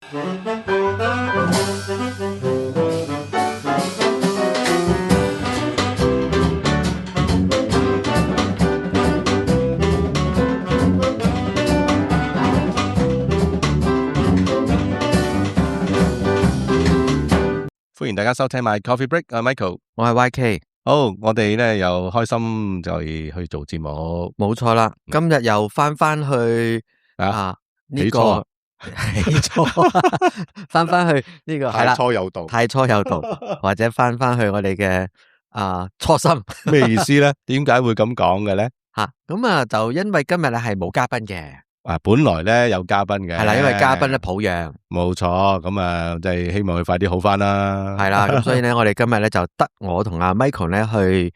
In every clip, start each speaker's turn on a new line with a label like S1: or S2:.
S1: 歡迎大家收聽 My Coffee Break， Michael，
S2: 我係 YK。
S1: 好，我哋咧又開心就去做節目，
S2: 冇錯啦。今日又翻去呢個起初翻去呢個係啦，
S1: 太初有道，
S2: 太初有道，或者翻去我哋嘅初心。
S1: 咩意思咧？點解會咁講嘅咧？
S2: 咁就因為今日咧係冇嘉賓嘅。
S1: 本來咧有嘉賓嘅，
S2: 係啦，因為嘉賓咧抱恙，
S1: 冇錯，咁即係希望佢快啲好翻啦。
S2: 係啦，咁所以咧，我哋今日咧就得我同阿 Michael 咧去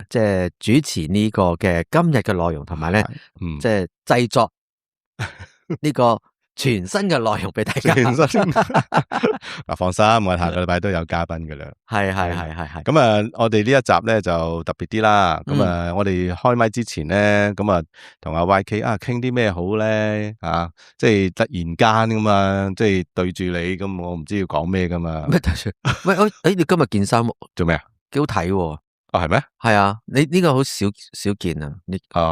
S2: 即係主持呢個嘅今日嘅內容，同埋咧即係製作呢個全新嘅內容俾大家。
S1: 全新放心，我下個禮拜都有嘉賓噶啦。
S2: 係。
S1: 咁我哋呢一集咧就特別啲啦。咁我哋開麥之前咧，咁同阿 YK 傾啲咩好咧？即係突然間噶嘛，即係對住你咁，我唔知要講咩噶嘛。
S2: 咩對住？喂，你今日件衫
S1: 做咩啊？
S2: 幾好睇喎！
S1: 係咩？
S2: 係啊，你呢個好少見啊！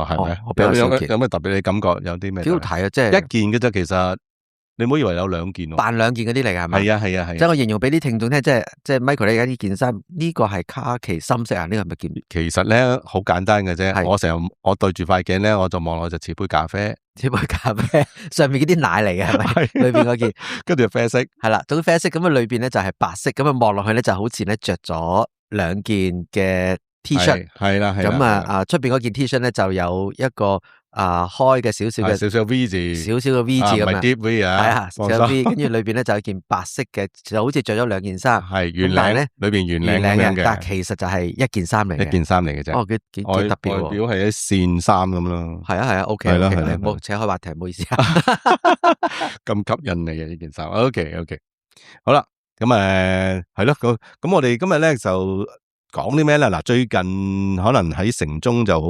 S1: 係咩？
S2: 我比較少見。
S1: 有咩特別？你感覺有啲咩？
S2: 幾好睇啊！即係
S1: 一件嘅啫，其實。你唔好以為有兩件咯，
S2: 扮兩件嗰啲嚟㗎係咪？
S1: 係啊。
S2: 即係我形容俾啲聽眾聽，即係 Michael 你而家呢件衫，呢個係卡其深色啊，呢個係咪件？
S1: 其實咧好簡單嘅啫，我對住塊鏡咧，我就望落就似杯咖啡，
S2: 上面嗰啲奶嚟嘅係咪？裏邊嗰件，
S1: 跟住啡色，
S2: 係啦，總之啡色咁裏邊咧就係白色，咁望落去咧就好似咧着咗兩件嘅 T 恤，
S1: 係啦，
S2: 咁出邊嗰件 T 恤咧就有一個。開嘅少少
S1: V 字，
S2: 少少嘅 V 字咁
S1: 唔係 deep V 啊，
S2: 係啊，少 V， 跟住裏邊咧就有一件白色嘅，就好似着咗兩件衫，
S1: 係圓領咧，裏邊圓領嘅，
S2: 但係其實就係一件衫嚟嘅，
S1: 一件衫嚟嘅啫。
S2: 哦，幾特別喎，
S1: 外表係一線衫咁咯。
S2: 係啊，OK，
S1: 係啦，
S2: 冇扯開話題，唔好意思啊。
S1: 咁吸引你嘅呢件衫，OK，好啦，咁係咯，咁我哋今日咧就。講啲咩咧？嗱，最近可能喺城中就好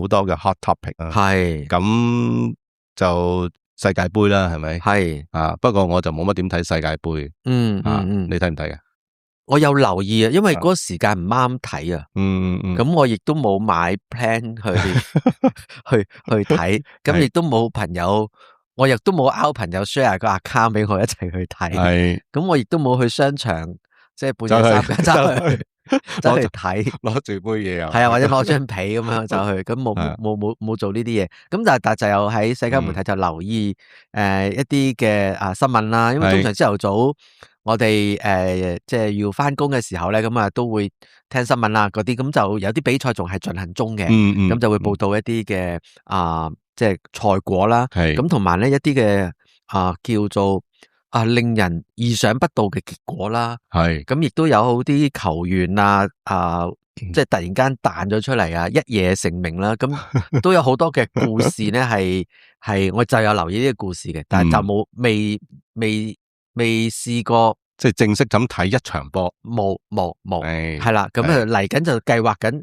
S1: 多嘅 hot topic 啊。
S2: 係
S1: 咁就世界盃啦，係咪？
S2: 係
S1: 不過我就冇乜點睇世界盃。你睇唔睇嘅？
S2: 我有留意啊，因為嗰個時間唔啱睇啊。咁我亦都冇買 plan 去睇，咁亦都冇朋友，我亦都冇 out 朋友 share 個 account 俾我一齊去睇。係，咁我亦都冇去商場，即係半夜三更走去睇，
S1: 攞住杯嘢啊，
S2: 係啊，或者攞張被咁樣走去，咁冇做呢啲嘢。咁但就有喺社交媒體就留意一啲嘅新聞啦。因為通常朝頭早我哋即係要翻工嘅時候咧，咁都會聽新聞啦嗰啲，咁就有啲比賽仲係進行中嘅，咁就會報道一啲嘅即係賽果啦。咁同埋咧一啲嘅叫做。令人意想不到嘅結果啦，咁亦都有好啲球員即係突然間彈咗出嚟一夜成名啦，咁都有好多嘅故事咧，係我就有留意呢個故事嘅，但係就未試過，
S1: 即係正式咁睇一場波，
S2: 冇，係啦，咁嚟緊就計劃緊，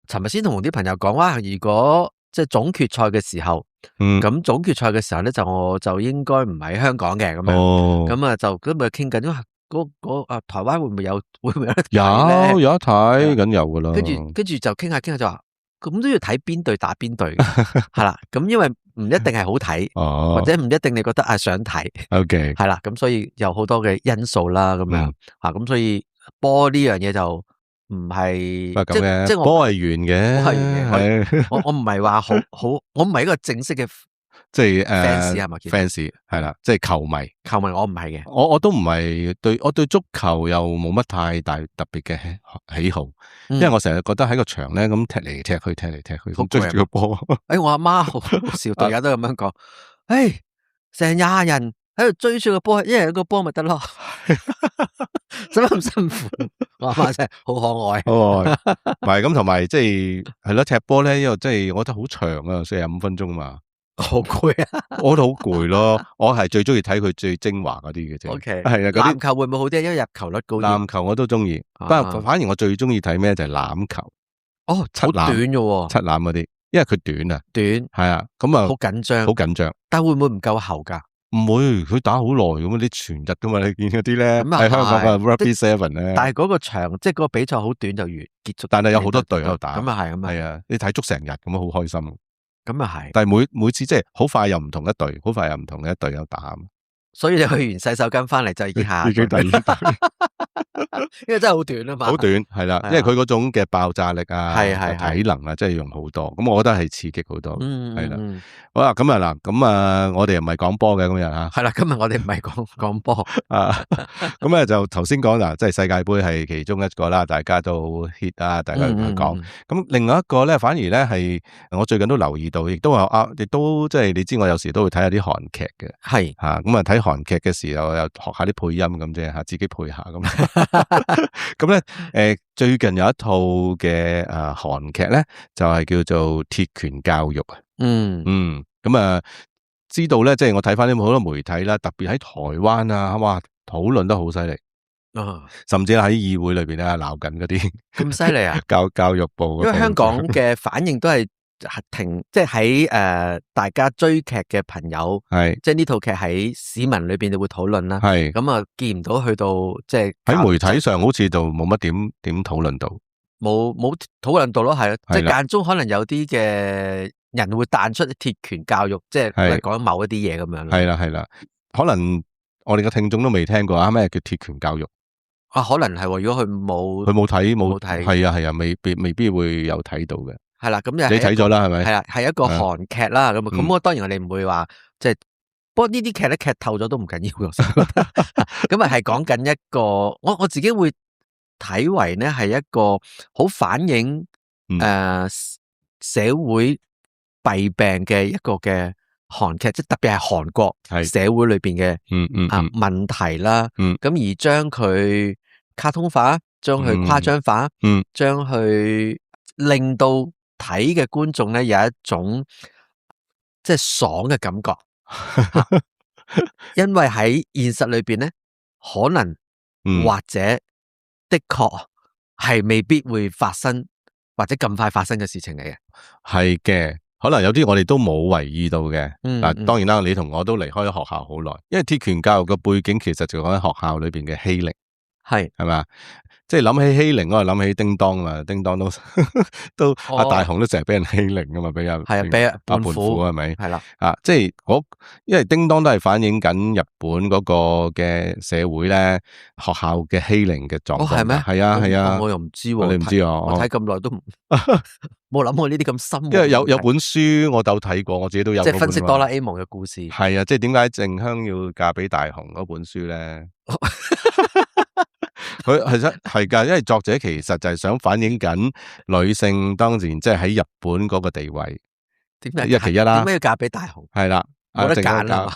S2: 尋日先同啲朋友講話，如果即係總決賽嘅時候。咁總決賽嘅時候咧，我就應該唔喺香港嘅咁樣，咁就今日傾緊，台灣會唔會有得睇咧？
S1: 有得睇，梗有噶啦。
S2: 跟住就傾下就話，咁都要睇邊隊打邊隊，係啦。咁因為唔一定係好睇，或者唔一定你覺得想睇，OK，係啦。咁所以有好多嘅因素啦，咁樣咁所以波呢樣嘢就。唔係即係
S1: 波係圓嘅，
S2: 我唔係話好，我唔係一個正式嘅
S1: 即係
S2: fans 係咪
S1: ？fans 係啦，即係球迷
S2: 我唔係嘅，
S1: 我都唔係我對足球又冇乜太大特別嘅喜好，因為我成日覺得喺個場咧咁踢嚟踢去，咁追住個波。
S2: 我阿媽好笑，大家都咁樣講，成廿人喺度追住個波，一人一個波咪得咯。使乜咁辛苦？我阿媽真係好可愛，
S1: 唔係咁，同埋即係咯，踢波咧，因為即係我覺得好長啊，45分鐘嘛，
S2: 好攰啊！
S1: 我覺得好攰咯，我係最中意睇佢最精華嗰啲嘅啫。
S2: OK，
S1: 係啊，
S2: 籃球會唔會好啲？因為入球率高啲。
S1: 籃球我都中意，不過反而我最中意睇咩就係欖球。
S2: 好短嘅喎，
S1: 七欖嗰啲，因為佢短啊，
S2: 短
S1: 係啊，咁啊
S2: 好緊張，
S1: 好緊張。
S2: 但會唔會唔夠喉噶？
S1: 唔會，佢打好耐咁啲全日噶嘛，你見嗰啲咧喺香港嘅 Rugby Seven 咧。
S2: 但係嗰個場即係嗰個比賽好短就完結束，
S1: 但係有好多隊喺度打。
S2: 咁啊係，
S1: 係啊，你睇足成日咁好開心。
S2: 咁啊係。
S1: 但係每次即係好快又唔同一隊，好快又唔同嘅一隊有打。
S2: 所以你去完洗手間翻嚟就已經下
S1: 已經第二隊。
S2: 因為真係好短啊嘛，
S1: 好短係啦，因為佢嗰種嘅爆炸力啊，
S2: 係
S1: 體能啊，真係用好多，咁我覺得係刺激好多，係啦。好啦，咁啊嗱，咁啊，我哋又唔係講波嘅今日吓，
S2: 係啦，今日我哋唔係講波
S1: 啊，咁啊就頭先講啦，即係世界盃係其中一個啦，大家都 hit 啊，大家去講。咁另外一個咧，反而咧係我最近都留意到，亦都亦都即係你知我有時都會睇下啲韓劇嘅，
S2: 係
S1: 吓咁啊睇韓劇嘅時候又學下啲配音咁啫吓，自己配下咁。咁咧，最近有一套嘅韓劇咧，就係叫做《鐵拳教育》啊。咁啊，知道咧，即係我睇翻啲好多媒體啦，特別喺台灣啊，哇，討論得好犀利啊，甚至喺議會裏邊咧鬧緊嗰啲
S2: 咁犀利啊！
S1: 教育部，
S2: 因為香港嘅反應都係即係喺大家追劇嘅朋友，係即係呢套劇喺市民裏邊就會討論啦，係咁啊，見唔到去到即係喺
S1: 媒體上好似就冇乜點討論到，
S2: 冇討論到咯，係即係間中可能有啲嘅人會彈出鐵拳教育，即係講某一啲嘢咁樣。
S1: 係啦，可能我哋嘅聽眾都未聽過啊，咩叫鐵拳教育
S2: 啊？可能係，如果佢
S1: 冇睇，係啊，未必會有睇到嘅。
S2: 係啦，咁
S1: 你睇咗啦，係咪？
S2: 係啦，係一個韓劇啦，咁我當然我哋唔會話即係，不過呢啲劇咧劇透咗都唔緊要嘅。咁啊係講緊一個，我自己會睇為咧係一個好反映社會弊病嘅一個嘅韓劇，即係特別係韓國社會裏邊嘅問題啦。咁而將佢卡通化，將佢誇張化，將佢令到睇嘅觀眾咧有一種即係爽嘅感覺。因為喺現實裏邊咧，可能或者的確係未必會發生，或者咁快發生嘅事情嚟嘅。
S1: 係嘅，可能有啲我哋都冇為意到嘅。嗱，當然啦，你同我都離開咗學校好耐，因為鐵拳教育嘅背景其實就講喺學校裏邊嘅欺凌，係咪？即係諗起欺凌，我係諗起叮當啊嘛，叮當都阿大雄都成日俾人欺凌噶嘛，俾阿胖虎係咪？係啦，即係因為叮當都係反映緊日本嗰個嘅社會咧，學校嘅欺凌嘅狀況。係咩？係啊，
S2: 我又唔知，
S1: 你唔知啊？
S2: 我睇咁耐都冇諗過呢啲咁深。
S1: 因為有本書我都睇過，我自己都有。
S2: 即係分析哆啦 A 夢嘅故事。
S1: 係啊，即係點解靜香要嫁俾大雄嗰本書咧？佢係噶，因為作者其實就係想反映緊女性當年即係喺日本嗰個地位。
S2: 點解
S1: 一其一啦？
S2: 點解要嫁俾大雄？
S1: 係啦，
S2: 冇得揀啦。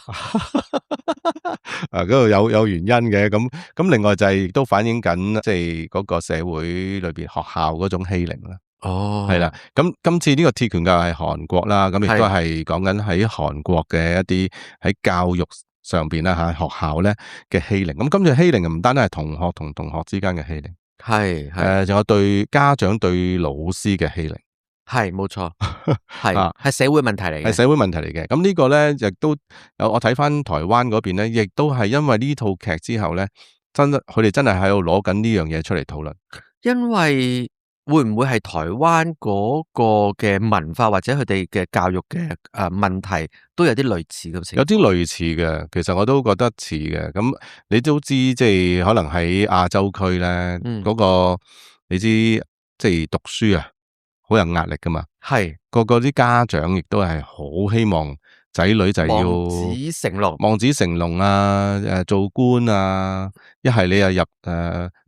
S1: 嗰度有原因嘅，咁另外就係亦都反映緊即係嗰個社會裏邊學校嗰種欺凌啦。哦，係啦，咁今次呢個鐵拳教育係韓國啦，咁亦都係講緊喺韓國嘅一啲喺教育上邊啦吓，學校咧嘅欺凌。咁今次欺凌唔單單係同學同同學之間嘅欺凌，係仲有對家長對老師嘅欺凌，
S2: 係冇錯，係社會問題嚟嘅，
S1: 係社會問題嚟嘅。咁呢個咧亦都有我睇翻台灣嗰邊咧，亦都係因為呢套劇之後咧，佢哋真係喺度攞緊呢樣嘢出嚟討論，
S2: 因為。會唔會係台灣嗰個嘅文化或者佢哋嘅教育嘅問題都有啲類似咁情況？
S1: 有啲類似嘅，其實我都覺得似嘅。咁你都知，即係可能喺亞洲區咧，嗰個你知，即係讀書啊，好有壓力噶嘛。係個啲家長亦都係好希望仔女就要望子成龍啊，做官啊，一係你又入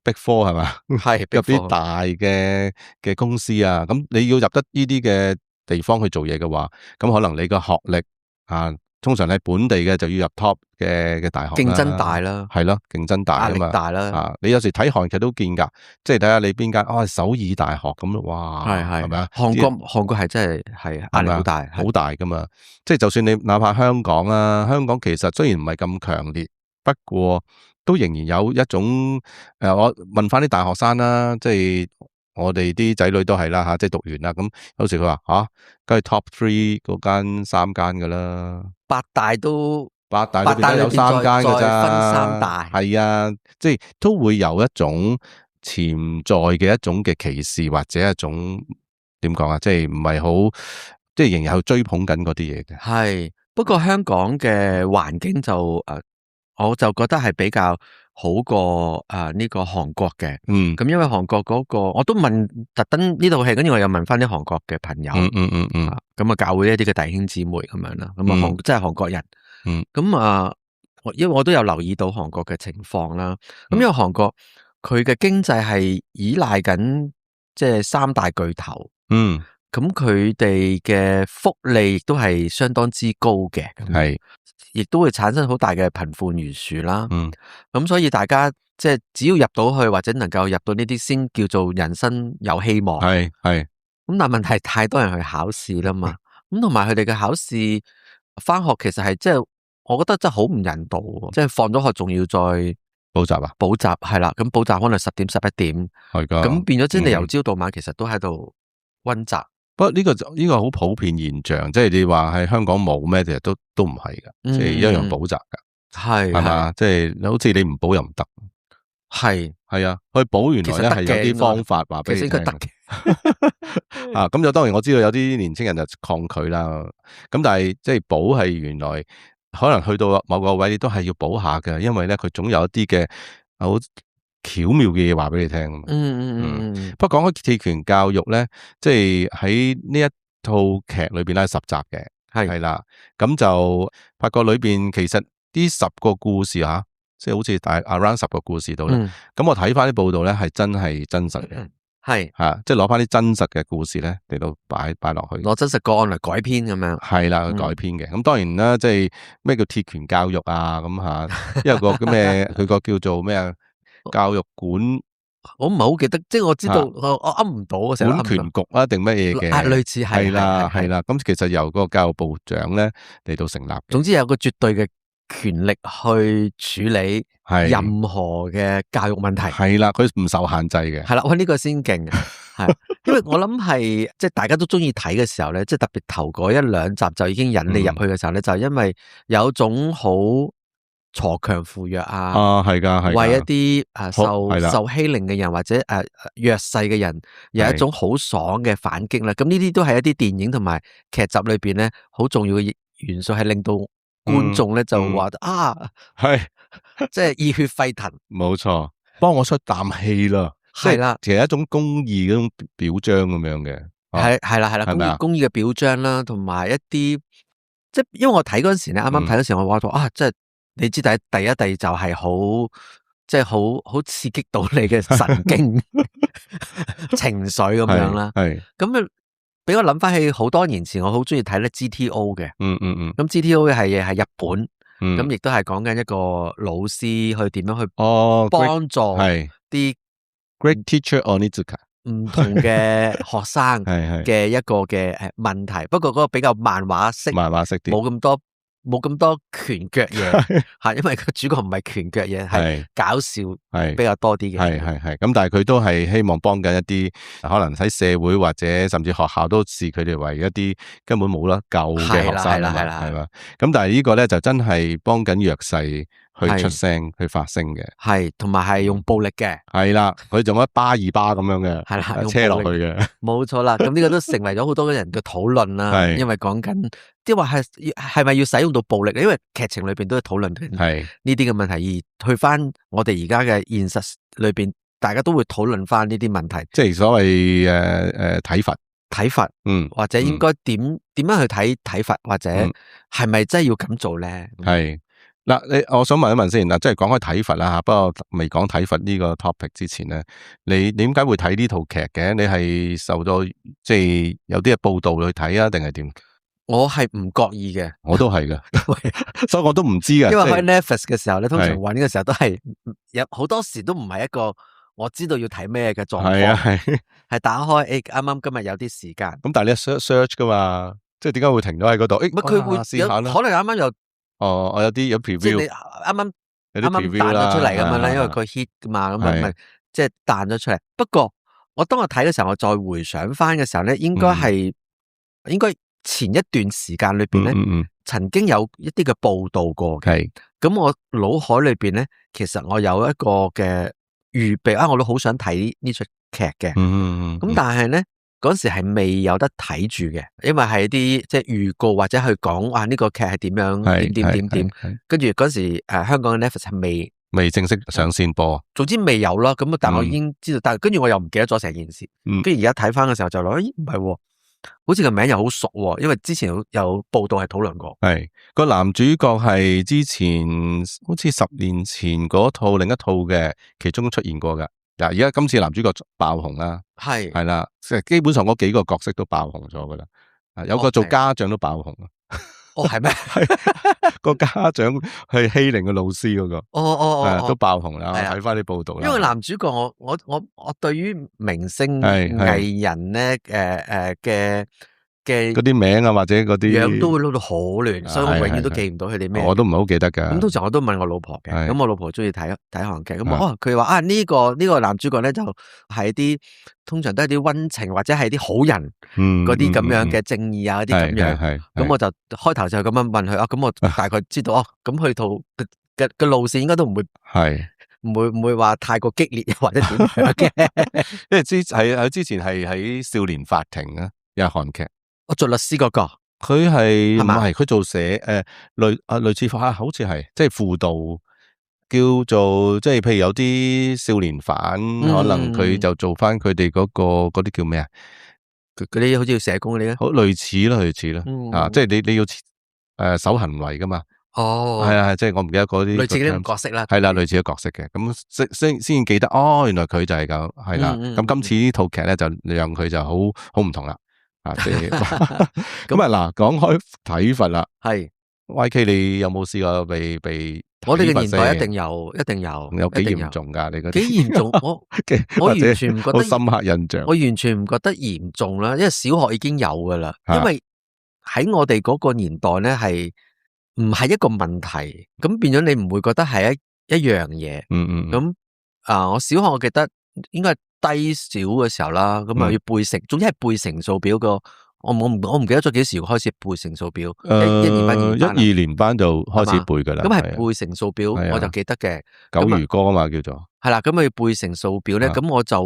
S1: Big Four係嘛，係入啲大嘅公司啊，咁你要入得呢啲嘅地方去做嘢嘅話，咁可能你個學歷啊，通常係本地嘅就要入 top 嘅大學，
S2: 競爭大啦，
S1: 係咯，競爭大啊嘛，壓力大啦，你有時睇韓劇都見噶，即係睇下你邊間首爾大學咁咯，哇，係咪啊？
S2: 韓國係真係壓力好大，
S1: 好大噶嘛，即係就算你哪怕香港啊，香港其實雖然唔係咁強烈，不過都仍然有一種我問翻啲大學生啦，即係我哋啲仔女都係啦吓，即係讀完啦，咁有時佢話梗係 top 3嗰間3間噶啦，
S2: 八大都
S1: 八大裏邊都有3間㗎咋，
S2: 分3大，
S1: 係啊，即係都會有一種潛在嘅一種嘅歧視或者一種點講啊，即係唔係好，即係仍然係追捧緊嗰啲嘢嘅。
S2: 係，不過香港嘅環境就我就覺得係比較好過呢個韓國嘅。咁因為韓國嗰個我都問特登呢套戲，跟住我又問翻啲韓國嘅朋友。咁啊教會一啲嘅弟兄姊妹咁樣啦。咁啊即係韓國人。咁因為我都有留意到韓國嘅情況啦。咁因為韓國佢嘅經濟係依賴緊即係3大巨頭。咁佢哋嘅福利亦都係相當之高嘅。
S1: 係。
S2: 亦都會產生好大嘅貧富懸殊啦。咁所以大家即係只要入到去或者能夠入到呢啲，先叫做人生有希望。
S1: 係。咁
S2: 但係問題太多人去考試啦嘛。咁同埋佢哋嘅考試返學其實係即係，我覺得真係好唔人道。即係放咗學仲要再
S1: 補習啊？補習
S2: 係啦，咁補習可能10點11點。
S1: 係噶。
S2: 咁變咗真係由朝到晚，其實都喺度溫習。
S1: 不過呢個好普遍現象，即係你話喺香港冇咩，其實都唔係噶，即係一樣補習噶，係嘛？即係好似你唔補又唔得，係啊，去補原來咧係有啲方法話俾你聽嘅。咁就當然我知道有啲年青人就抗拒啦，咁但係即係補係原來可能去到某個位，你都係要補下嘅，因為咧佢總有一啲嘅好巧妙嘅嘢話俾你聽。不過講開鐵拳教育咧，即係喺呢一套劇裏邊咧10集嘅，係啦，咁就發覺裏邊其實啲10個故事吓，即係好似大 around 10個故事度咧。咁我睇翻啲報道咧，係真係真實嘅，係吓，即係攞翻啲真實嘅故事咧嚟到擺落去，
S2: 攞真實個案嚟改編咁樣，
S1: 係啦，改編嘅。咁當然啦，即係咩叫鐵拳教育啊？咁吓，因為個咩佢個叫做咩啊？教育館，我唔係好記得，即係我知道，我噏唔到啊，管權局啊，定乜嘢嘅？類似係啦。咁其實由個教育部長咧嚟到成立，總之有個絕對嘅權力去處理任何嘅教育問題。係啦，佢唔受限制嘅。係啦，呢個先勁嘅，係，因為我諗係即係大家都中意睇嘅時候咧，即係特別頭嗰1-2集就已經引你入去嘅時候咧，就係因為有種好鋤強扶弱啊，係噶，為一啲受欺凌嘅人或者弱勢嘅人有一種好爽嘅反擊啦。咁呢啲都係一啲電影同埋劇集裏邊咧好重要嘅元素，係令到觀眾咧就話係即係熱血沸騰。冇錯，幫我出啖氣啦，係啦，其實一種公義嗰種表彰咁樣嘅，係啦，公義嘅表彰啦，同埋一啲即係因為我睇嗰陣時咧，啱啱睇嗰時我話咗即係。你知第一、第二集係好，即係好刺激到你嘅神經情緒咁樣啦。係咁啊，俾我諗翻起好多年前，我好中意睇咧 GTO 嘅。咁 GTO 係日本，咁亦都係講緊一個老師去點樣去幫助啲 Great Teacher Onizuka 唔同嘅學生嘅一個嘅問題。不過嗰個比較漫畫式啲，冇咁多拳腳嘢吓，因為個主角唔係拳腳嘢，係搞笑比較多啲嘅。係咁，但係佢都係希望幫緊一啲可能喺社會或者甚至學校都視佢哋為一啲根本冇得救嘅學生啊嘛，係嘛。咁但係呢個咧就真係幫緊弱勢去出聲去發聲嘅，係同埋係用暴力嘅，係啦，佢仲一巴二巴咁樣嘅，係啦，車落去嘅，冇錯啦。咁呢個都成為咗好多人嘅討論啦，因為講緊即係話係咪要使用到暴力？因為劇情裏邊都係討論緊呢啲嘅問題，而去翻我哋而家嘅現實裏邊，大家都會討論翻呢啲問題，即係所謂體罰，或者應該點樣去體罰，或者係咪真係要咁做咧？係。嗱，我想問一問先，嗱，即係講開體罰啦吓，不過未講體罰呢個 topic 之前咧，你點解會睇呢套劇嘅？你係受到即係有啲嘅報道去睇啊，定係點？我係唔覺意嘅，我都係嘅，所以我都唔知嘅。因為開 Netflix 嘅時候咧，通常搵嘅時候都係有好多時都唔係一個我知道要睇咩嘅狀況，係打開啱啱今日有啲時間。咁但係你 search 噶嘛，即係點解會停咗喺嗰度？佢會試下啦，可能啱啱又。我有 preview， 即係你啱彈咗出嚟咁樣啦，因為佢 hit 噶嘛，咁咪即係彈咗出嚟。不過我當我睇嘅時候，我再回想翻嘅時候咧，應該前一段時間裏邊咧，
S2: 曾經有一啲嘅報道過嘅。
S1: 係
S2: 咁我腦海裏邊咧，其實我有一個嘅預備啊，我都好想睇呢出劇嘅。咁但係咧嗰時係未有得睇住嘅，因為係啲即係預告或者去講呢個劇係點樣點，跟住嗰時香港嘅 Netflix 係未正式上線播，總之未有啦。咁但我已經知道，但係跟住我又唔記得咗成件事。跟住而家睇翻嘅時候就諗，咦唔係，好似個名又好熟，因為之前有報道係討論過。係
S1: 個男主角係之前好似10年前嗰套另一套嘅其中出現過噶。嗱，而家今次男主角爆紅啦，係啦，即係基本上嗰幾個角色都爆紅咗噶啦。有個做家長都爆紅啊。
S2: 哦，係咩？
S1: 個家長去欺凌個老師嗰個，都爆紅啦。睇翻啲報道啦。因
S2: 為男主角我對於明星藝人咧，嘅
S1: 嗰啲名啊，或者嗰啲
S2: 樣都會撈到好亂，所以我永遠都記唔到佢哋咩。
S1: 我都唔係好記得噶。
S2: 咁通常我都問我老婆嘅，咁我老婆中意睇韓劇，咁佢話呢個男主角咧就係啲通常都係啲溫情或者係啲好人，嗰啲咁樣嘅正義啊，嗰啲咁樣。咁我就開頭就咁樣問佢咁我大概知道咁佢套嘅路線應該都唔會唔會話太過激烈或者點樣嘅。
S1: 因為之前係喺少年法庭啊，又係韓劇。
S2: 我做律師嗰個，
S1: 佢係唔係佢做類似好似係即係輔導，叫做即係譬如有啲少年犯，可能佢就做翻佢哋嗰啲叫咩啊？
S2: 嗰啲好似社工嗰啲咧，
S1: 好類似啦，即係你要守行為噶嘛。係即係我唔記得嗰啲
S2: 類似啲角色啦，
S1: 係啦，類似嘅角色嘅，咁先記得原來佢就係咁，係啦。咁今次呢套劇咧就讓佢就好唔同啦。咁嗱，講開體罰啦，係 YK， 你有冇試過被
S2: 我哋嘅年代一定有，
S1: 有幾嚴重噶？你覺得
S2: 幾嚴重？我完全唔覺得
S1: 好深刻印象。
S2: 我完全唔覺得嚴重啦，因為小學已經有噶啦。因為喺我哋嗰個年代咧，係唔係一個問題，咁變咗你唔會覺得係一樣嘢。咁我小學我記得應該係低小嘅時候啦，咁啊要背乘，總之係背乘數表個。我唔記得咗幾時開始背乘數表。一年班、
S1: 2年班就開始背噶啦。
S2: 咁係背乘數表，我就記得嘅。
S1: 九如歌啊嘛，叫做
S2: 係啦。咁啊要背乘數表咧，咁我就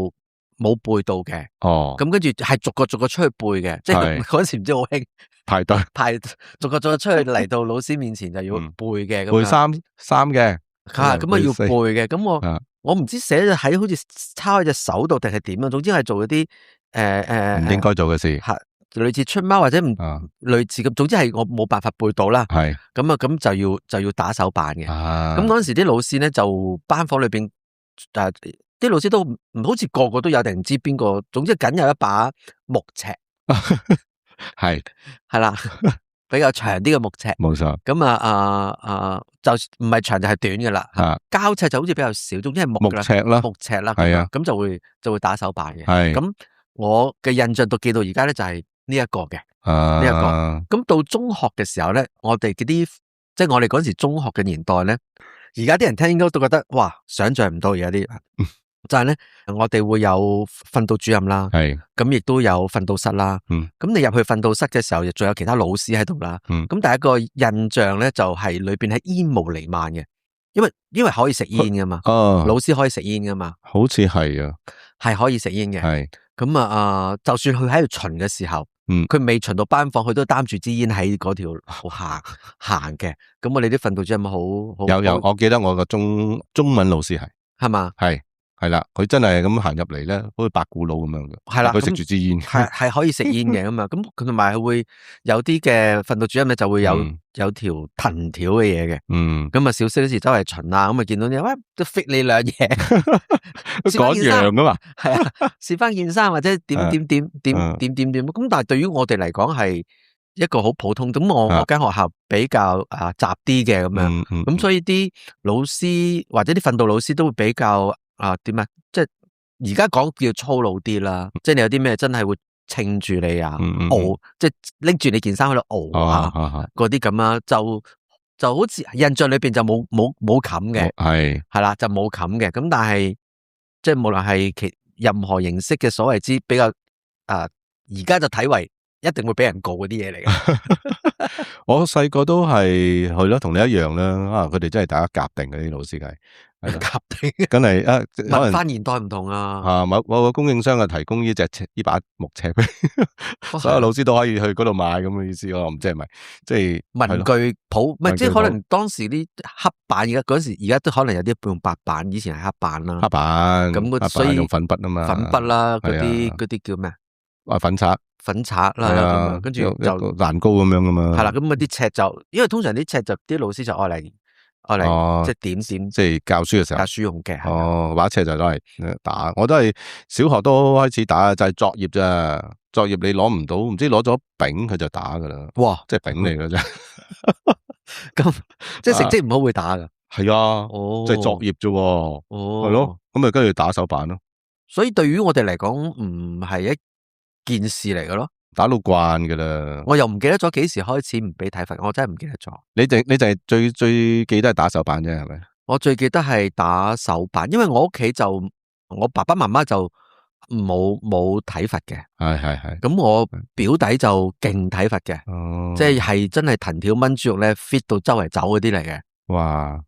S2: 冇背到嘅。咁跟住係逐個出去背嘅，即係嗰時唔知好興
S1: 排隊
S2: 逐個出去嚟到老師面前就要背嘅。
S1: 背三嘅，
S2: 咁啊要背嘅。咁我唔知寫咗喺好似抄喺隻手度定係點啊。總之係做嗰啲
S1: 唔應該做嘅事。
S2: 類似出貓或者唔類似咁，總之係我冇辦法背到啦。係咁就要打手板嘅。咁嗰陣時啲老師咧就班房裏邊啲老師都唔好似個個都有定唔知邊個，總之僅有一把木尺。係啦，比較長啲嘅木尺。冇錯。咁就唔係長就係短嘅啦。膠尺就好似比較少，總之係木尺啦。木尺啦。係啊。咁就會打手板嘅。係。咁我嘅印象到記到而家咧就係呢一個嘅，呢一個。咁到中學嘅時候咧，我哋嗰啲即係我哋嗰時中學嘅年代咧，而家啲人聽應該都覺得哇，想象唔到而家啲，就係咧我哋會有訓導主任啦，係，咁亦都有訓導室啦，咁你入去訓導室嘅時候，亦仲有其他老師喺度啦，咁第一個印象咧就係裏邊係煙霧彌漫嘅，因為可以食煙噶嘛，老師可以食煙噶嘛，好似係啊，係可以食煙嘅，係。咁就算佢喺度巡嘅時候，佢未巡到班房，佢都擔住支煙喺嗰條路行嘅。咁我哋啲訓導主任好有，我記得我個中文老師係嘛，係啦，佢真係咁行入嚟咧，好似白骨佬咁樣嘅。係啦，佢食住支煙，係可以食煙嘅咁啊。咁佢同埋會有啲嘅訓導主任咧，就會有條藤條嘅嘢嘅。咁啊，小息嗰時周圍巡啊，咁啊見到你喂都 fit 你兩嘢，講樣噶嘛。係啊，試翻件衫或者點。咁但係對於我哋嚟講係一個好普通。咁我間學校比較雜啲嘅咁樣，咁所以啲老師或者啲訓導老師都會比較。點啊？即係而家講叫粗魯啲啦，即係你有啲咩真係會稱住你啊，即係拎住你件衫喺度嗰啲咁啊，就好似印象裏邊就冇冚嘅，係啦，就冇冚嘅。咁但係即係無論係任何形式嘅所謂之比較而家就睇為一定會俾人告嗰啲嘢嚟嘅。
S1: 我細個都係咯，同你一樣啦。佢哋真係大家夾定嘅啲老師係
S2: 夾定，
S1: 梗係可能
S2: 文化年代唔同啊。
S1: 某個供應商提供呢把木尺俾所有老師都可以去嗰度買咁嘅意思咯。唔知係咪即係
S2: 文具鋪，唔係即係可能當時啲黑板，而家嗰時而家都可能有啲用白板，以前係黑板啦。
S1: 黑板
S2: 咁所以
S1: 用粉筆啊嘛，
S2: 粉筆啦，嗰啲叫咩啊？
S1: 粉刷
S2: 啦，跟住就
S1: 蛋糕咁樣噶嘛。
S2: 係啦，咁嗰啲尺就，因為通常啲尺就啲老師就愛嚟即係點，即
S1: 係教書嘅時候
S2: 教書用嘅。
S1: 把尺就攞嚟打。我都係小學都開始打，就係作業咋。作業你攞唔到，唔知攞咗丙佢就打噶啦。
S2: 哇，
S1: 即係丙嚟噶啫。
S2: 咁即係成績唔好會打噶。
S1: 係啊，即係作業啫。係咯，咁咪跟住打手板咯。
S2: 所以對於我哋嚟講，唔係一件事嚟嘅咯。
S1: 打到慣噶啦。
S2: 我又唔記得咗幾時開始唔俾體罰，我真係唔記得咗。
S1: 你就係最記得係打手板啫，係咪？
S2: 我最記得係打手板，因為我屋企就我爸爸媽媽就冇體罰嘅。
S1: 係。咁
S2: 我表弟就勁體罰嘅，即係真係藤條炆豬肉咧 fit 到周圍走嗰啲嚟嘅。
S1: 哇！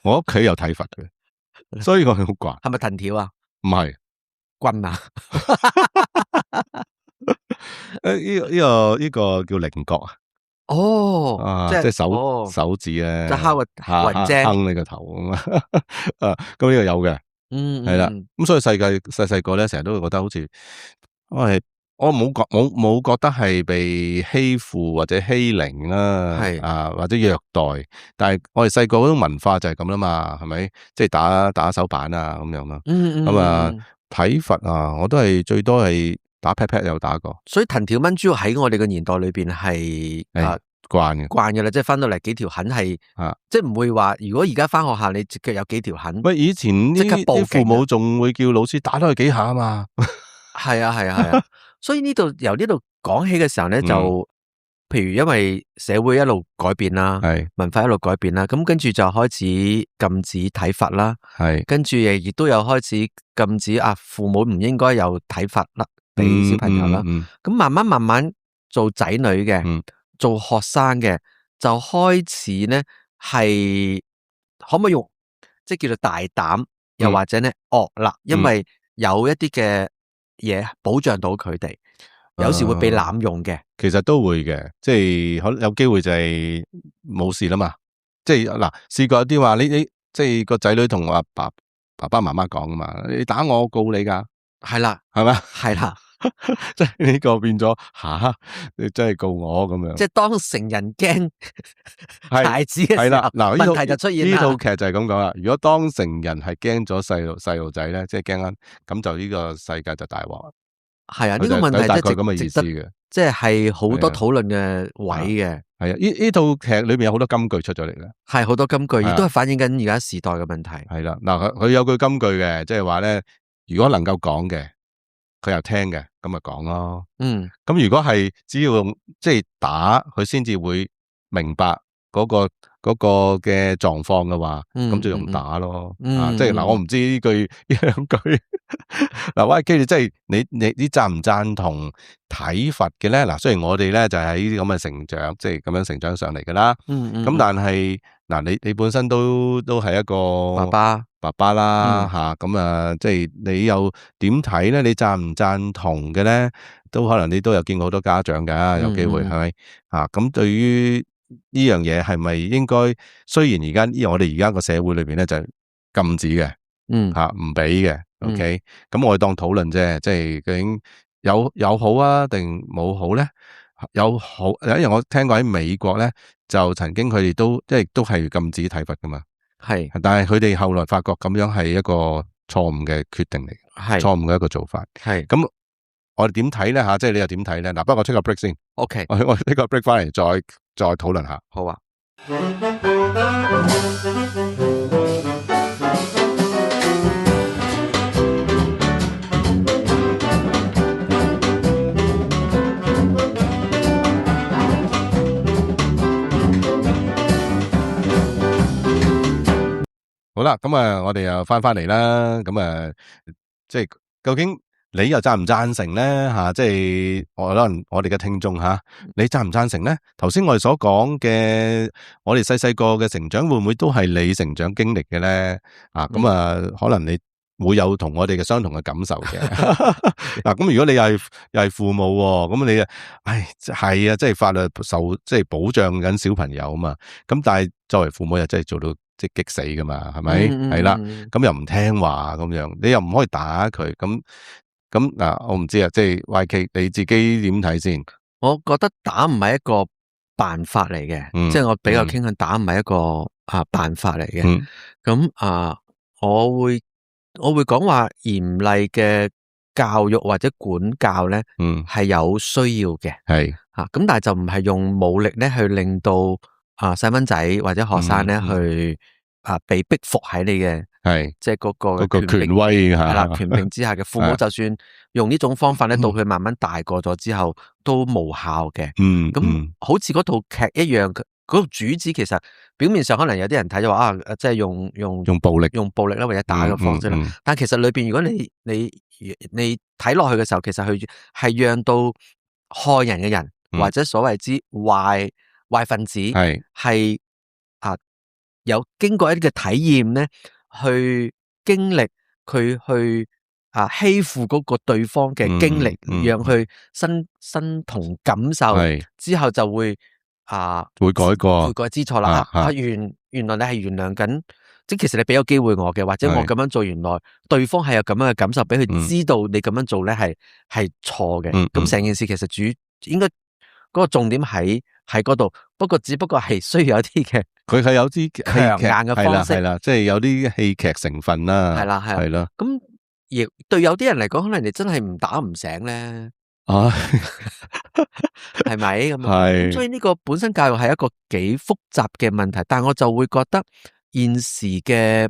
S1: 我屋企有體罰嘅，所以我好慣。
S2: 係咪藤條啊？
S1: 唔係
S2: 棍啊？
S1: 呢個叫菱角啊。即係手指咧，
S2: 即係敲個雲精
S1: 坑你個頭咁啊。咁呢個有嘅。係啦。咁所以細個咧，成日都會覺得好似我冇覺得係被欺負或者欺凌啦，或者虐待。但係我哋細個嗰種文化就係咁啦嘛，係咪？即係打手板啊咁樣咯。咁體罰啊，我都係最多係打 pat pat 有打過。
S2: 所以藤條炆豬肉喺我哋嘅年代裏邊係慣嘅啦，即係翻到嚟幾條痕係，即係唔會話如果而家翻學校你隻腳有幾條痕。
S1: 喂，以前啲父母仲會叫老師打多佢幾下啊嘛。
S2: 係啊。所以由呢度講起嘅時候咧，就譬如因為社會一路改變啦，文化一路改變啦，咁跟住就開始禁止體罰啦，跟住亦都有開始禁止父母唔應該有體罰啦，俾小朋友啦。咁慢慢做仔女嘅，做學生嘅，就開始咧係可唔可以用即係叫做大膽，又或者咧惡啦，因為有一啲嘅嘢保障到佢哋，有時會被濫用嘅。
S1: 其實都會嘅，即係可能有機會就係冇事啦嘛。即係嗱，試過有啲話你即係個仔女同阿爸爸媽媽講噶嘛，你打我告你噶。
S2: 係啦，
S1: 係咪？
S2: 係啦。
S1: 即係呢個變咗你真係告我咁樣。
S2: 即係當成人驚孩子嘅時候，
S1: 嗱，
S2: 問題就出現啦。
S1: 呢套劇就係咁講啦。如果當成人係驚咗細路仔咧，即係驚緊，咁就呢個世界就大鑊啦。
S2: 係啊，呢個問題
S1: 大概咁嘅意思嘅，
S2: 即係好多討論嘅位嘅。
S1: 係啊，呢套劇裏面有好多金句出咗嚟嘅。
S2: 係好多金句，亦都係反映緊而家時代嘅問題。
S1: 係啦，嗱，佢有句金句嘅，即係話咧，如果能夠講嘅，佢又聽嘅，咁咪講咯。咁如果係只要用即係打佢先至會明白嗰個嘅狀況嘅話，咁就用打咯。即係嗱，我唔知呢兩句嗱，YK 你即係你贊唔贊同體罰嘅咧？嗱，雖然我哋咧就係呢啲咁嘅成長，即係咁樣成長上嚟噶啦。咁但係嗱，你本身都係一個爸爸啦吓，咁即係你又點睇咧？你贊唔贊同嘅咧？都可能你都有見過好多家長噶，有機會係咪啊？咁對於呢樣嘢係咪應該？雖然而家我哋而家個社會裏邊咧就禁止嘅，唔俾嘅。OK，咁我哋當討論啫，即係究竟有好啊定冇好咧？有好，有一樣我聽過喺美國咧，就曾經佢哋都係禁止體罰噶嘛。係，但係佢哋後來發覺咁樣係一個錯誤嘅決定嚟，係錯誤嘅一個做法。係，咁我哋點睇咧吓？即係你又點睇咧？嗱，不過我出個 break 先。OK，我呢個 break 翻嚟再討論下。好啊。好啦，咁我哋又翻嚟啦。咁即係究竟你又贊唔贊成咧？即係可能我哋嘅聽眾你贊唔贊成咧？頭先我哋所講嘅，我哋細細個嘅成長會唔會都係你成長經歷嘅咧？咁可能你會有同我哋嘅相同嘅感受嘅。嗱，咁如果你又係父母，咁你係啊，即係法律即係保障緊小朋友啊嘛。咁但係作為父母又真係做到即係激死噶嘛，係咪？係啦，咁又唔聽話咁樣，你又唔可以打佢咁。嗱，我唔知啊，即係 YK 你自己點睇先？
S2: 我覺得打唔係一個辦法嚟嘅，即係我比較傾向打唔係一個辦法嚟嘅。咁我會講話嚴厲嘅教育或者管教咧，係有需要嘅，係咁，但係就唔係用武力咧去令到細蚊仔或者學生咧去被逼服喺你嘅。係，即係嗰個權威係啦，權柄之下嘅父母，就算用呢種方法咧，到佢慢慢大個咗之後，都無效嘅。咁好似嗰套劇一樣，嗰個主旨其實表面上可能有啲人睇咗話即係用暴力啦，或者打嘅方式啦。但其實裏邊，如果你睇落去嘅時候，其實佢係讓到害人嘅人或者所謂之壞分子係有經過一啲嘅體驗咧。去經歷佢去欺負嗰個對方嘅經歷，讓佢身同感受，之後就會會改知錯啦。原來你係原諒緊，即其實你俾個機會我嘅，或者我咁樣做，原來對方係有咁樣嘅感受，俾佢知道你咁樣做咧係錯嘅。咁成件事其實應該嗰個重點喺嗰度，只不過係需要有啲嘅。
S1: 佢係有啲
S2: 強硬嘅方式，
S1: 係啦，即係有啲戲劇成分啦，係啦。
S2: 咁亦對有啲人嚟講，可能你真係唔打唔醒咧，係咪咁？係，所以呢個本身教育係一個幾複雜嘅問題，但係我就會覺得現時嘅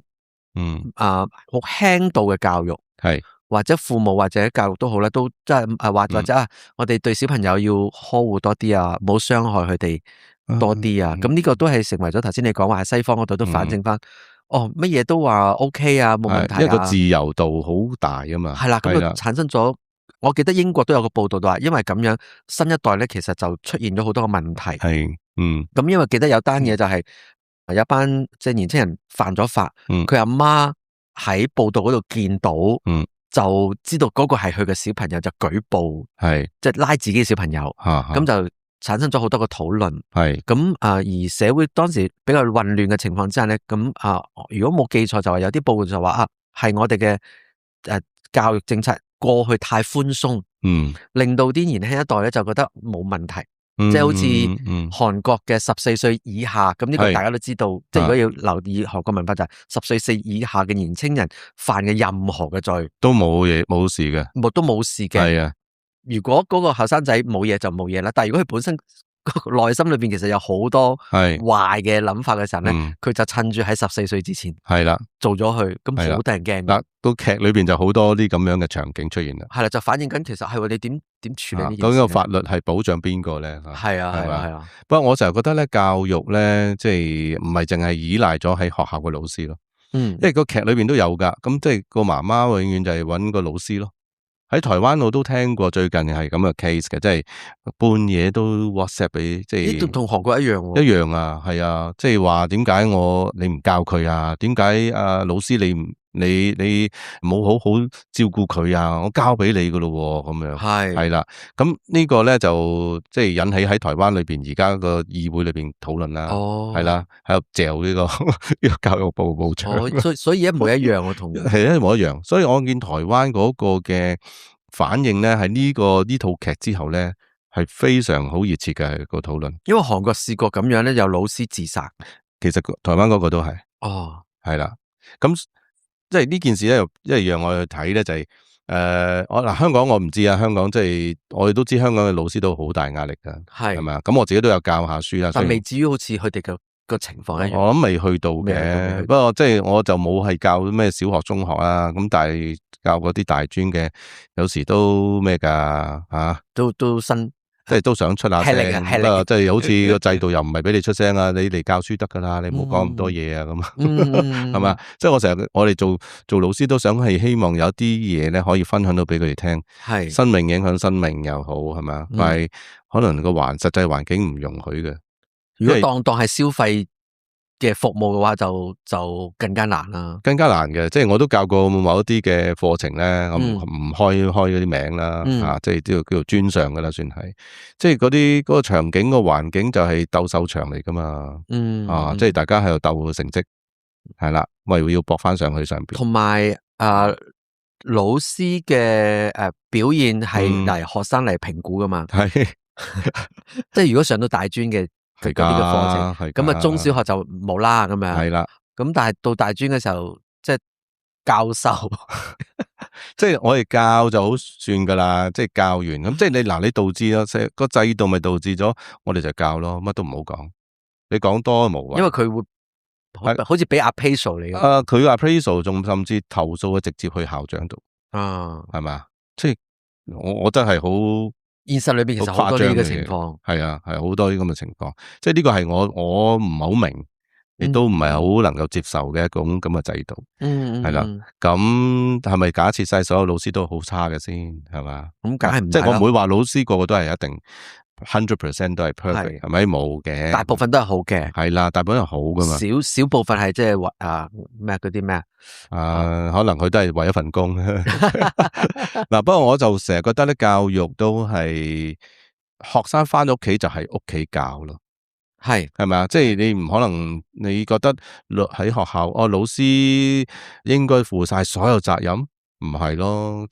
S2: 好輕度嘅教育，係或者父母或者教育都好咧，都即係或者我哋對小朋友要呵護多啲啊，唔好傷害佢哋。多啲咁呢個都係成為咗頭先你講話喺西方嗰度都反證翻，乜嘢都話 OK 冇問題，
S1: 因為個自由度好大啊嘛，
S2: 係啦，咁就產生咗。我記得英國都有個報道話，因為咁樣新一代咧，其實就出現咗好多個問題。係，咁因為記得有單嘢就係有一班即係年輕人犯咗法，佢阿媽喺報道嗰度見到，就知道嗰個係佢嘅小朋友，就舉報，係即係拉自己嘅小朋友，咁就產生咗好多個討論，係咁而社會當時比較混亂嘅情況之下咧，咁如果冇記錯就話有啲報告就話係我哋嘅教育政策過去太寬鬆，令到啲年輕一代咧就覺得冇問題，即係好似韓國嘅14歲以下，咁呢個大家都知道，即係如果要留意韓國文化就係14歲以下嘅年青人犯嘅任何嘅罪
S1: 都冇事嘅，
S2: 都冇事嘅，係啊。如果嗰個後生仔冇嘢就冇嘢啦，但係如果佢本身內心裏邊其實有好多壞嘅諗法嘅時候咧，佢就趁住喺14歲之前係啦做咗佢，咁好得人驚。嗱，
S1: 到劇裏邊就好多啲咁樣嘅場景出現啦。
S2: 係啦，就反映緊其實係你點處理呢件事。
S1: 究竟個法律係保障邊個咧？
S2: 係啊。
S1: 不過我成日覺得咧，教育咧即係唔係淨係依賴咗喺學校嘅老師咯。因為個劇裏邊都有噶，咁即係個媽媽永遠就係揾個老師咯。喺台灣我都聽過最近係咁嘅 case 嘅，即係半夜都 WhatsApp 俾，即係
S2: 呢同韓國一樣喎。
S1: 一樣啊，係啊，即係話點解你唔教佢啊？點解老師你冇好好照顧佢啊？我交俾你噶咯，咁樣係啦。咁呢個咧就即係引起喺台灣裏邊而家個議會裏邊討論啦，係啦，喺度嚼呢個教育部部長。
S2: 所以一模一樣，我同意
S1: 係一模一樣。所以我見台灣嗰個嘅反應咧，喺呢套劇之後咧，係非常好熱切嘅個討論。
S2: 因為韓國試過咁樣咧，有老師自殺，
S1: 其實台灣嗰個都係係啦。咁即係呢件事咧，又一係讓我去睇咧，就係香港我唔知啊。香港即係我哋都知香港嘅老師都好大壓力噶，係咪啊？咁我自己都有教下書啦，
S2: 但未至於好似佢哋嘅個情況一樣。
S1: 我諗未去到嘅，不過即係我就冇係教咩小學、中學啊。咁但係教嗰啲大專嘅，有時都咩噶吓，
S2: 都新
S1: 即係都想出下聲，
S2: 係力
S1: 不過即係好似個制度又唔係俾你出聲啊，你嚟教書得噶啦，你唔好講咁多嘢啊，咁係嘛？即係我哋做老師都想係希望有啲嘢咧可以分享到俾佢哋聽，係生命影響生命又好，係嘛？但係可能個實際環境唔容許嘅，
S2: 如果當係消費嘅服務嘅話就更加難啦，
S1: 更加難嘅。即係我都教過某一啲嘅課程咧，我唔開嗰啲名啦，即係叫做專上噶啦，算係。即係嗰個場景個環境就係鬥獸場嚟噶嘛，即係大家喺度鬥成績，係啦，為要搏翻上去上邊。
S2: 同埋老師嘅表現係嚟學生嚟評估噶嘛，係，即係如果上到大專嘅。呢個課程，咁啊中小學就冇啦，咁樣係啦。咁但係到大專嘅時候，即係教授，
S1: 即係我哋教就好算噶啦，即係教完咁，即係你導致咗個制度咪導致咗，我哋就教咯，乜都唔好講，你講多都冇謂。
S2: 因為佢會好似俾 appraisal 你嘅，
S1: 佢 appraisal 仲甚至投訴直接去校長度，係咪？即係我覺得係好。
S2: 現實裏邊其實好多呢個情況，
S1: 係啊，係好多呢咁嘅情況，即係呢個係我唔係好明，亦都唔係好能夠接受嘅一種咁嘅制度，係啦。咁係咪假設晒所有老師都好差嘅先，係嘛？
S2: 咁梗係唔係，
S1: 即係我唔會話老師個個都係一定 100% 都係 perfect，係咪？冇嘅，
S2: 大部分都係好嘅，
S1: 係啦，大部分係好噶嘛，
S2: 少部分係即係咩嗰啲咩
S1: 可能佢都係為一份工。嗱，不過我就成日覺得咧，教育都係學生翻到屋企就係屋企教咯，係咪啊？即係你唔可能，你覺得喺學校老師應該負晒所有責任，唔係咯？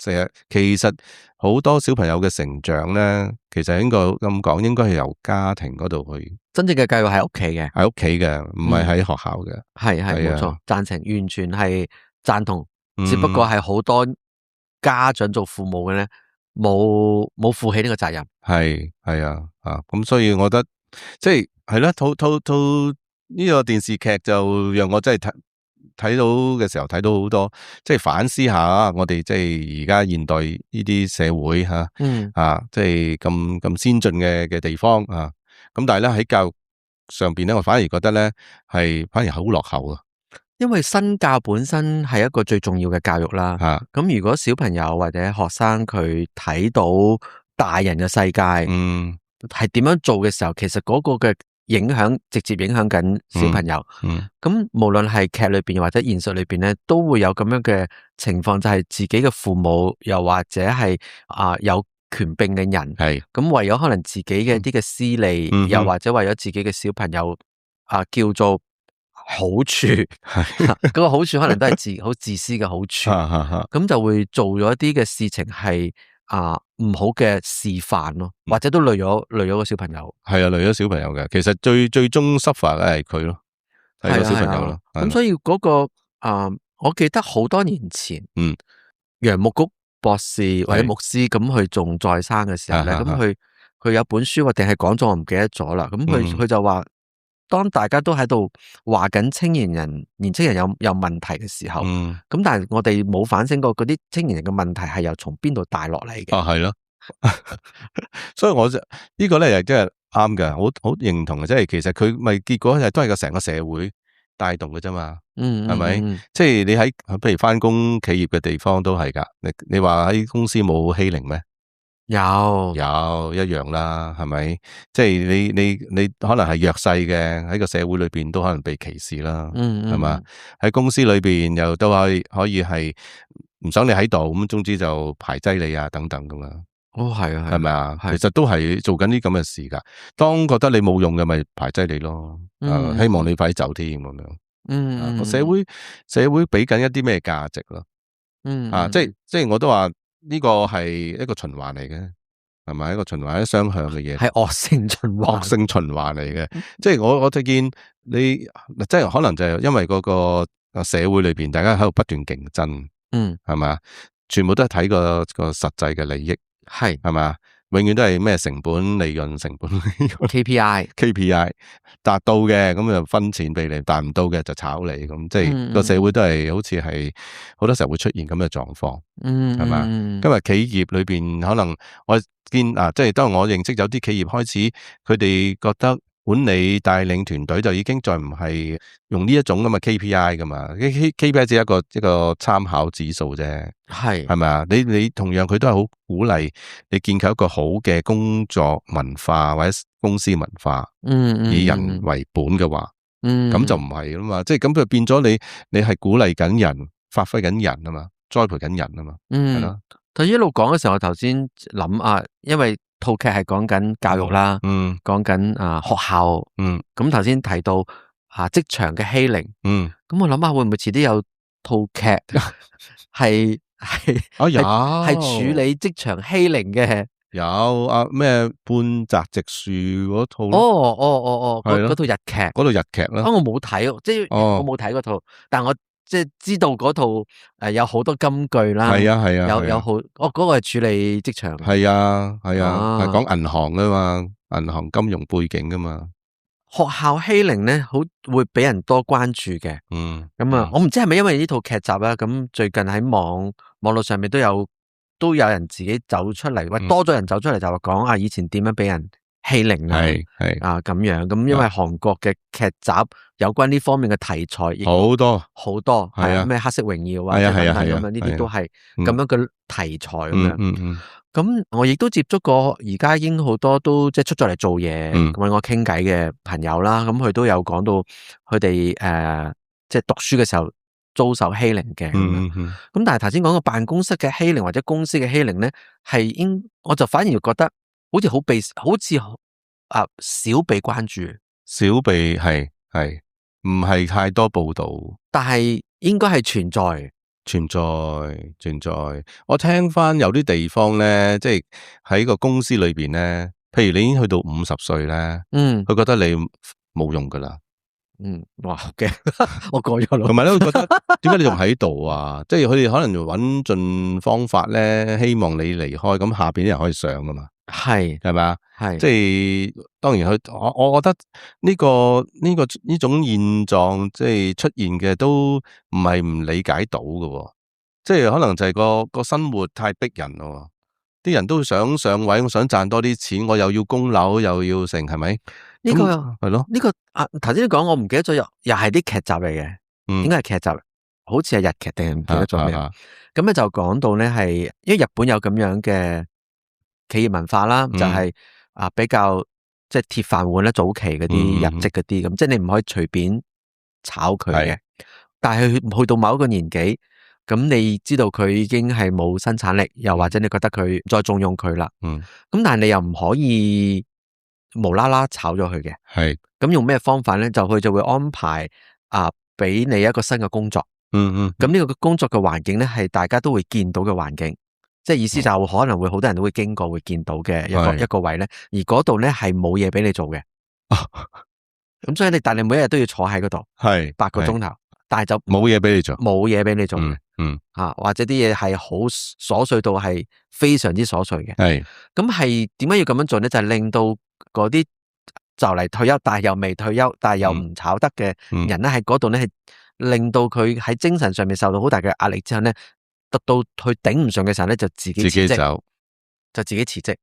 S1: 其實好多小朋友嘅成長咧，其實應該咁講，應該係由家庭嗰度去。
S2: 真正嘅教育係屋企嘅，
S1: 喺屋企嘅，唔係喺學校嘅。
S2: 係冇錯，贊成，完全係贊同。只不過係好多家長做父母嘅咧，冇負起呢個責任。
S1: 係啊，咁所以我覺得即係啦，套呢個電視劇就讓我真係睇到嘅時候睇到好多，即係反思下我哋即係而家現代呢啲社會即係咁先進嘅地方啊。咁但係咧喺教育上邊咧，我反而覺得咧係反而好落後啊。
S2: 因為身教本身係一個最重要嘅教育啦。咁如果小朋友或者學生佢睇到大人嘅世界，係點樣做嘅時候，其實嗰個嘅影響直接影響緊小朋友。咁無論係劇裏邊或者現實裏邊咧，都會有咁樣嘅情況，就係自己嘅父母又或者係有權柄嘅人，咁為咗可能自己嘅一啲嘅私利，又或者為咗自己嘅小朋友叫做好處，嗰個好處可能都係好自私嘅好處，咁就會做咗一啲嘅事情係唔好嘅示範咯，或者都累咗個小朋友。係啊，
S1: 累咗小朋友嘅，其實最終 suffer 嘅係佢咯，係個小朋友咯。
S2: 咁所以嗰個我記得好多年前，楊牧谷博士或者牧師咁佢仲在生嘅時候咧，咁佢有本書或定係講座，我唔記得咗啦。咁佢就話，當大家都喺度話緊年青人有問題嘅時候，咁但係我哋冇反省過嗰啲青年人嘅問題係由從邊度帶落嚟嘅。
S1: 係咯，所以我就呢個咧又真係啱嘅，好認同嘅，即係其實佢咪結果都係個成個社會帶動嘅啫嘛，係咪？即係你喺譬如翻工企業嘅地方都係噶，你話喺公司冇欺凌咩？有一樣啦，係咪？即係你可能係弱勢嘅喺個社會裏邊都可能被歧視啦，係嘛？喺公司裏邊又都可以係唔想你喺度，咁總之就排擠你啊等等噶嘛。
S2: 係啊，
S1: 係咪啊？其實都係做緊啲咁嘅事噶。當覺得你冇用嘅，咪排擠你咯。希望你快啲走添咁樣。個社會俾緊一啲咩價值咯？即係我都話。呢個係一個循環嚟嘅，係咪一個循環，一雙向嘅嘢，
S2: 係惡性循
S1: 環嚟嘅。即係我就見你，即係可能就係因為嗰個社會裏邊，大家喺度不斷競爭，係咪啊？全部都係睇個實際嘅利益，係咪啊？永遠都係咩成本、利潤、成本
S2: KPI
S1: 達到嘅咁就分錢俾你，達唔到嘅就炒你咁，即係個社會都係好似係好多時候會出現咁嘅狀況，係嘛？今日企業裏邊可能我見即係當我認識有啲企業開始，佢哋覺得管理帶領團隊就已經再唔係用呢一種咁嘅 KPI 噶嘛，KPI 只係一個參考指數啫，係咪啊？你同樣佢都係好鼓勵你建構一個好嘅工作文化或者公司文化，以人為本嘅話，咁就唔係啦嘛，即係咁就變咗你係鼓勵緊人，發揮緊人啊嘛，栽培緊人啊嘛，係咯。
S2: 佢一路講嘅時候，我頭先諗因為套劇係講緊教育啦，講緊學校，咁頭先提到職場嘅欺凌，咁我諗下會唔會遲啲有套劇係處理職場欺凌嘅？
S1: 有咩半澤直樹嗰套
S2: 嗰套日劇啦，我冇睇，即係我冇睇嗰套，但我即係知道嗰套有好多金句啦，有好嗰個係處理職場，
S1: 係係講銀行噶嘛，銀行金融背景噶嘛。
S2: 學校欺凌咧，會俾人多關注嘅，咁我唔知係咪因為呢套劇集啦，咁最近喺網絡上面都有人自己走出嚟，或多咗人走出嚟就話講以前點樣俾人欺凌咁樣，咁因為韓國嘅劇集有關呢方面嘅題材
S1: 好多，
S2: 係咩黑色榮耀等等咁樣，呢啲都係咁樣嘅題材咁樣。咁我亦都接觸過，而家已經好多都即係出咗嚟做嘢，搵我傾偈嘅朋友啦，咁佢都有講到佢哋即係讀書嘅時候遭受欺凌嘅，咁但係頭先講個辦公室嘅欺凌或者公司嘅欺凌咧，我就反而覺得好似少被關注，
S1: 少被係唔係太多報道，
S2: 但係應該係存在。
S1: 我聽翻有啲地方咧，即係喺個公司裏邊咧，譬如你已經去到50歲咧，佢覺得你冇用噶啦。
S2: 哇嘅，我過咗啦。
S1: 同埋咧，佢覺得點解你仲喺度啊？即係佢哋可能揾盡方法咧，希望你離開，咁下邊啲人可以上噶嘛？係咪啊？即係當然我覺得呢種現狀即係出現嘅都唔係唔理解到嘅，即係可能就係個生活太逼人咯，啲人都想上位，我想賺多啲錢，我又要供樓又要成，係咪？
S2: 呢個
S1: 係咯，
S2: 呢個頭先講我唔記得咗，又係啲劇集嚟嘅，應該係劇集，好似係日劇定係唔記得咗咩？咁咧就講到咧係，因為日本有咁樣嘅企業文化啦，就係比較即係鐵飯碗啦，早期嗰啲入職嗰啲咁，即係你唔可以隨便炒佢嘅。但係去到某一個年紀，咁你知道佢已經係冇生產力，又或者你覺得佢再重用佢啦，咁但係你又唔可以無啦啦炒咗佢嘅，咁用咩方法咧？佢就會安排俾你一個新嘅工作，咁呢個工作嘅環境咧係大家都會見到嘅環境，即係意思就可能會好多人都會經過會見到嘅一個位咧，而嗰度咧係冇嘢俾你做嘅，咁所以但你每一日都要坐喺嗰度，8個鐘頭，但係就
S1: 冇嘢俾你做，
S2: 或者啲嘢係好瑣碎到係非常之瑣碎嘅，咁係點解要咁樣做咧？就係令到嗰啲就嚟退休，但係又未退休，但係又唔炒得嘅人咧，喺嗰度咧係令到佢喺精神上面受到好大嘅壓力之後咧，得到佢頂唔順嘅時候咧，就自己走，就自己辭職。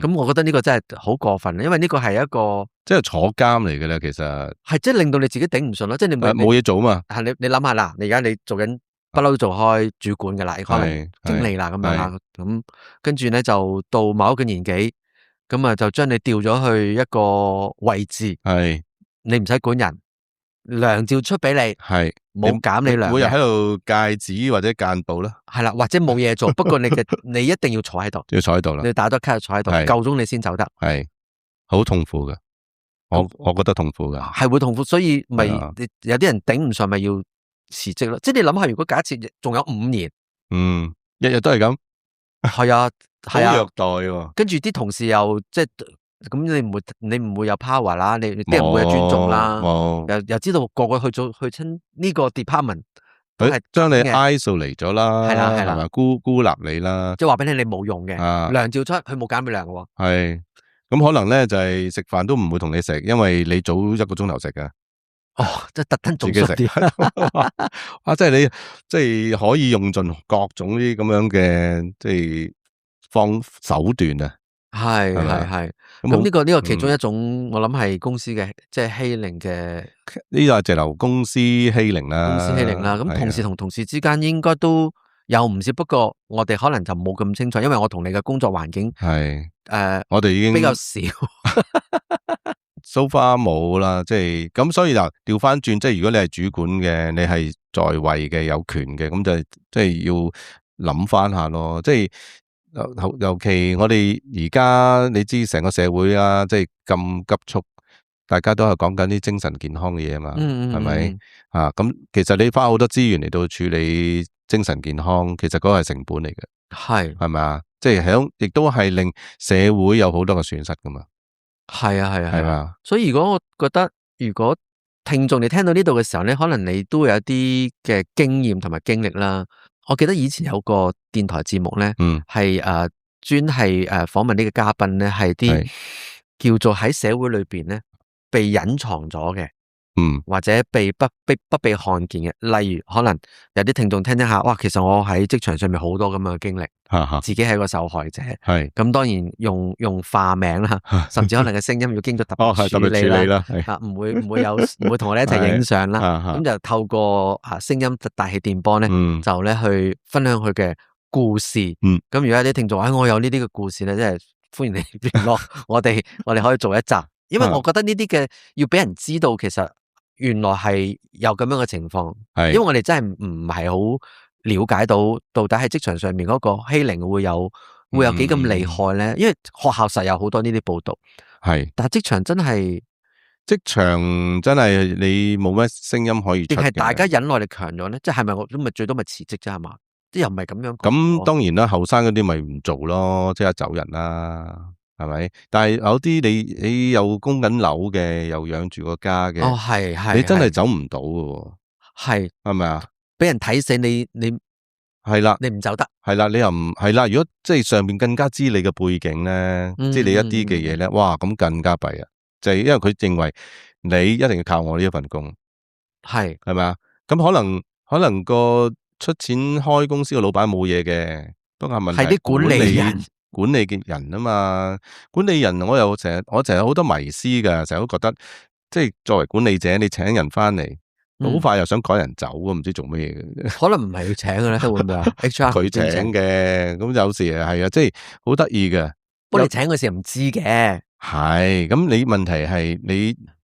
S2: 咁我覺得呢個真係好過分，因為呢個係一個
S1: 即係坐監嚟嘅咧，其實係
S2: 即係令到你自己頂唔順咯，即係你
S1: 冇嘢做嘛。
S2: 你諗下啦，你而家你做緊不嬲做開主管嘅啦，可能經理啦咁樣啦，咁跟住咧就到某一個年紀。咁就將你調咗去一個位置，你唔使管人，糧照出俾你，冇減你糧，
S1: 每日喺度戒指或者間簿啦，
S2: 係啦，或者冇嘢做，不過你一定要坐喺度，
S1: 要坐喺度啦，
S2: 你打多卡坐喺度，夠鐘你先走得，
S1: 係好痛苦嘅，我覺得痛苦嘅，
S2: 係會痛苦，所以咪有啲人頂唔順咪要辭職咯，即係你諗下，如果假設仲有5年，
S1: 日日都係咁，
S2: 係啊。
S1: 好虐待喎，
S2: 跟住啲同事又即係咁，你唔會有 power 啦，啲人唔會有尊重啦，又知道個個去親呢個 department 都係
S1: 將你
S2: 嘅
S1: isolate 咗啦，
S2: 係啦係啦
S1: 係嘛，孤立你啦，
S2: 即係話俾你冇用嘅，
S1: 啊
S2: 糧照出，佢冇減你糧嘅喎。
S1: 係，咁可能咧就係食飯都唔會同你食，因為你早1個鐘頭食嘅。
S2: 哦，即係特登
S1: 自己食
S2: 做啲，
S1: 啊！即係你，即係可以用盡各種啲咁樣嘅，即係手段啊，
S2: 係
S1: 係咪啊？
S2: 係。
S1: 咁
S2: 咁呢個其中
S1: 嗯
S2: 一種，我諗係公司嘅即係欺凌嘅
S1: 呢個係直流公司欺凌啦，
S2: 公司欺凌啦。咁
S1: 係啊
S2: 同事同同事之間應該都有唔少，不過我哋可能就冇咁清楚，因為我同你嘅工作環境
S1: 係
S2: 誒
S1: 我哋已經
S2: 比較少。
S1: so far 冇啦，即係咁，所以嗱調翻轉，即係如果你係主管嘅，你係在位嘅有權嘅，咁就即係要諗翻下咯。即係尤其我哋而家你知成個社會啊，即係咁急速，大家都係講緊啲精神健康嘅嘢嘛，係咪啊？咁其實你花好多資源嚟到處理精神健康，其實嗰個係成本嚟嘅，係咪啊？即係亦都係令社會有好多嘅損失噶嘛。
S2: 係啊係啊係啊
S1: 啊，
S2: 所以如果我覺得，如果聽眾你聽到呢度嘅時候咧，可能你都會有啲嘅經驗同埋經歷啦。我記得以前有個電台節目咧，係專係訪問呢個嘉賓咧，係啲叫做喺社會裏邊咧被隱藏咗嘅。或者被不被看見嘅，例如可能有啲聽眾聽下，哇，其實我喺職場上面好多咁樣嘅經歷，自己係個受害者，咁當然用化名啦，甚至可能嘅聲音要經過特別處理啦，唔會同我哋一齊影相啦，咁就透過聲音大氣電波咧，就咧去分享佢嘅故事，咁如果有啲聽眾話我有呢啲嘅故事咧，即係歡迎你聯絡我哋可以做一集，因為我覺得呢啲嘅要俾人知道，其實原來係有咁樣嘅情況，因為我哋真係唔係好了解到底喺職場上面嗰個欺凌會有幾咁厲害咧？因為學校實有好多呢啲報道，但係職場真係
S1: 你冇乜聲音可以出嘅，
S2: 定係大家忍耐力強咗咧？即係咪我都咪最多咪辭職啫係嘛？即又唔係咁樣講。
S1: 咁當然啦，後生嗰啲咪唔做咯，即刻走人啦。係咪？但係有啲你又供緊樓嘅，又養住個家嘅，你真係走唔到嘅，係咪啊？
S2: 俾人睇死你
S1: 係啦，
S2: 你唔走得，
S1: 係啦，你又唔係啦。如果即係上面更加知你嘅背景咧，知你一啲嘅嘢咧，哇，咁更加弊啊！就係因為佢認為你一定要靠我呢一份工，係咪啊？咁可能個出錢開公司嘅老闆冇嘢嘅，不過問題
S2: 係啲管理
S1: 嘅人啊嘛，管理人我成日有好多迷思㗎，成日都覺得即係作為管理者，你請人翻嚟，好快又想趕人走，唔知做乜嘢嘅。
S2: 可能唔係佢請嘅咧，會唔會啊？HR
S1: 佢請嘅，咁有時係啊，即係好得意嘅。
S2: 不過你請嗰時唔知嘅。
S1: 係，咁你問題係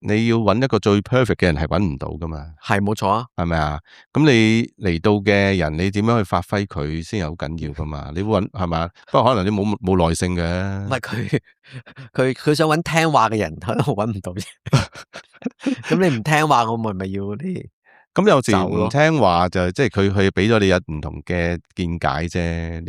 S1: 你要揾一個最 perfect 嘅人係揾唔到噶嘛？
S2: 係冇錯啊，
S1: 係咪啊？咁你嚟到嘅人，你點樣去發揮佢先係好緊要噶嘛？你揾係咪？不過可能你冇耐性嘅。
S2: 唔係佢想揾聽話嘅人，可能揾唔到啫。咁你唔聽話，我咪要啲。
S1: 咁有時唔聽話就即係佢俾咗你有唔同嘅見解啫。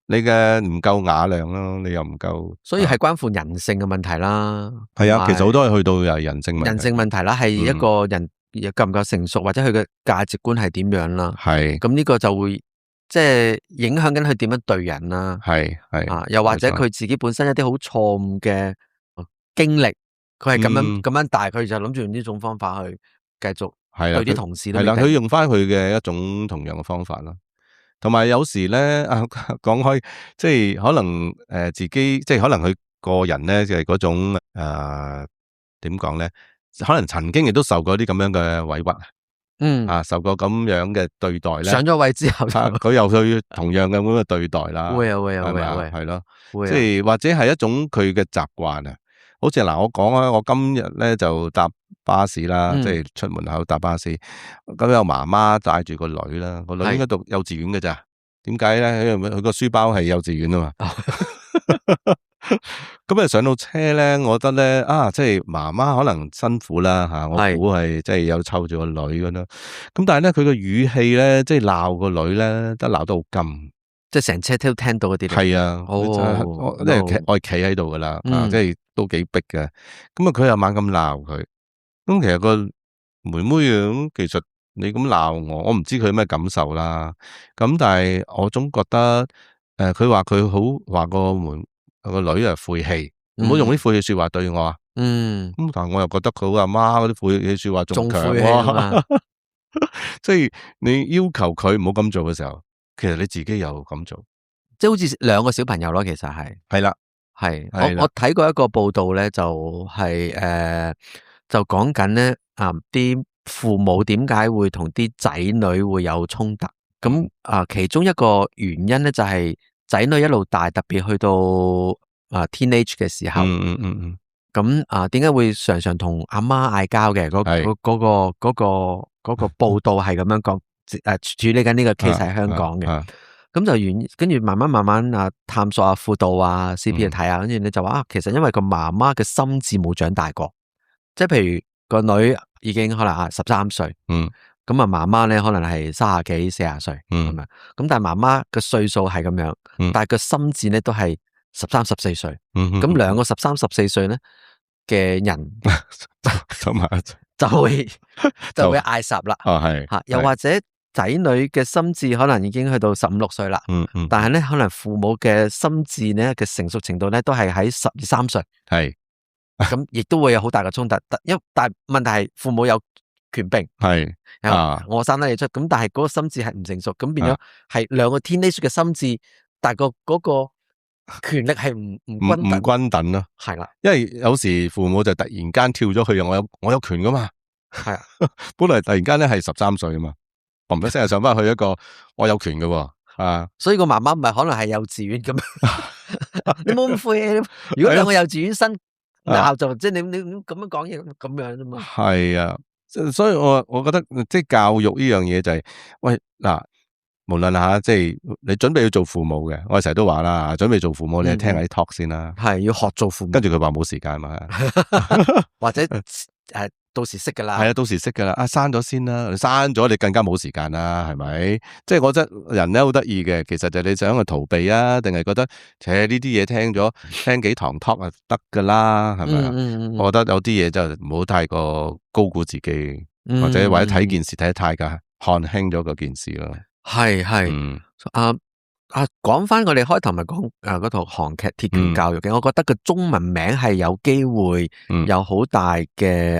S1: 你嘅唔夠雅量咯，你又唔夠，
S2: 所以係關乎人性嘅問題啦。
S1: 係啊，其實好多係去到又係人性
S2: 問題啦，係一個人夠唔夠成熟，或者佢嘅價值觀係點樣啦。
S1: 係
S2: 咁呢個就會即係影響緊佢點樣對人啦。
S1: 係
S2: 又或者佢自己本身一啲好錯誤嘅經歷，佢係咁樣大，佢就諗住用呢種方法去繼續對啲同事都
S1: 係啦，佢用翻佢嘅一種同樣嘅方法啦。同埋有時咧，講開即係可能自己即係可能佢個人咧就係嗰種點講咧，可能曾經亦都受過啲咁樣嘅委屈，受過咁樣嘅對待咧。
S2: 上咗位之後，
S1: 佢又去同樣嘅咁嘅對待啦。
S2: 會
S1: 係咯，即係或者係一種佢嘅習慣啊。好似嗱，我講啊，我今日咧就搭巴士啦，即係出門口搭巴士，咁有媽媽帶住個女啦，個女應該讀幼稚園嘅咋？點解咧？因為佢個書包係幼稚園啊嘛。咁啊上到車咧，我覺得咧即係媽媽可能辛苦啦吓，我估係即係有湊住個女咁樣。咁但係咧，佢個語氣咧，即係鬧個女咧，都鬧得好金。
S2: 即係成車都聽到嗰啲。
S1: 係啊，即係我係企喺度噶啦，即係都幾逼嘅。咁啊，佢又猛咁鬧佢。咁其實個妹妹咁，其實你咁鬧我唔知佢咩感受啦。咁但係我總覺得，佢話佢好話個女啊晦氣，唔好用啲晦氣說話對我啊。咁但係我又覺得佢好阿媽嗰啲晦氣說話仲強喎。即係你要求佢唔好咁做嘅時候，其實你自己又咁做，
S2: 即係好似兩個小朋友咯。其實係
S1: 啦，
S2: 係我睇過一個報道咧，就係就講緊咧啲父母點解會同啲仔女會有衝突？咁其中一個原因咧就係仔女一路大，特別去到teenage 嘅時候，咁點解會常常同阿媽嗌交嘅？嗰個報道係咁樣講，處理緊呢個 case 喺香港嘅。咁就跟住慢慢探索下輔導啊 CP 去睇下，跟住你就話其實因為個媽媽嘅心智冇長大過，即係譬如個女已經可能13歲，咁媽媽咧可能係30幾40歲咁樣，咁但係媽媽嘅歲數係咁樣，但係個心智咧都係13、14歲，咁兩個13、14歲咧嘅人就會嗌霎啦，又或者仔女嘅心智可能已經去到15、16歲啦，但係咧可能父母嘅心智咧嘅成熟程度咧都係喺12、13歲，咁亦都會有好大嘅衝突，但係問題係父母有權柄，我生得你出，咁但係嗰個心智係唔成熟，咁變咗係兩個 teenage 嘅心智，但係嗰個權力係唔
S1: 均等咯，
S2: 係啦，
S1: 因為有時父母就突然間跳咗去，我有權噶嘛，
S2: 係
S1: 本來突然間咧係13歲啊嘛，嘣一聲就上翻去一個我有權噶，
S2: 所以個媽媽唔係可能係幼稚園咁，你冇咁晦氣，如果兩個幼稚園生鬧就即係你咁樣講嘢咁樣啫嘛，
S1: 係啊，所以我覺得即係教育呢樣嘢就係，喂嗱。無論即係你準備要做父母嘅，我哋成日都話啦，準備做父母你聽下啲 talk 先啦，
S2: 係要學做父母。
S1: 跟住佢話冇時間嘛，
S2: 或者到時識噶啦，
S1: 係啊，到時識噶啦，生咗先啦，生咗你更加冇時間啦，係咪？即係我覺得人咧好得意嘅，其實就係你想去逃避啊，定係覺得，呢啲嘢聽幾堂 talk 啊得噶啦，係咪啊？我覺得有啲嘢就唔好太過高估自己，或者睇件事睇得太過看輕咗嗰件事咯。
S2: 係講翻我哋開頭咪講嗰套韓劇《鐵拳教育》嘅，我覺得個中文名係有機會有好大嘅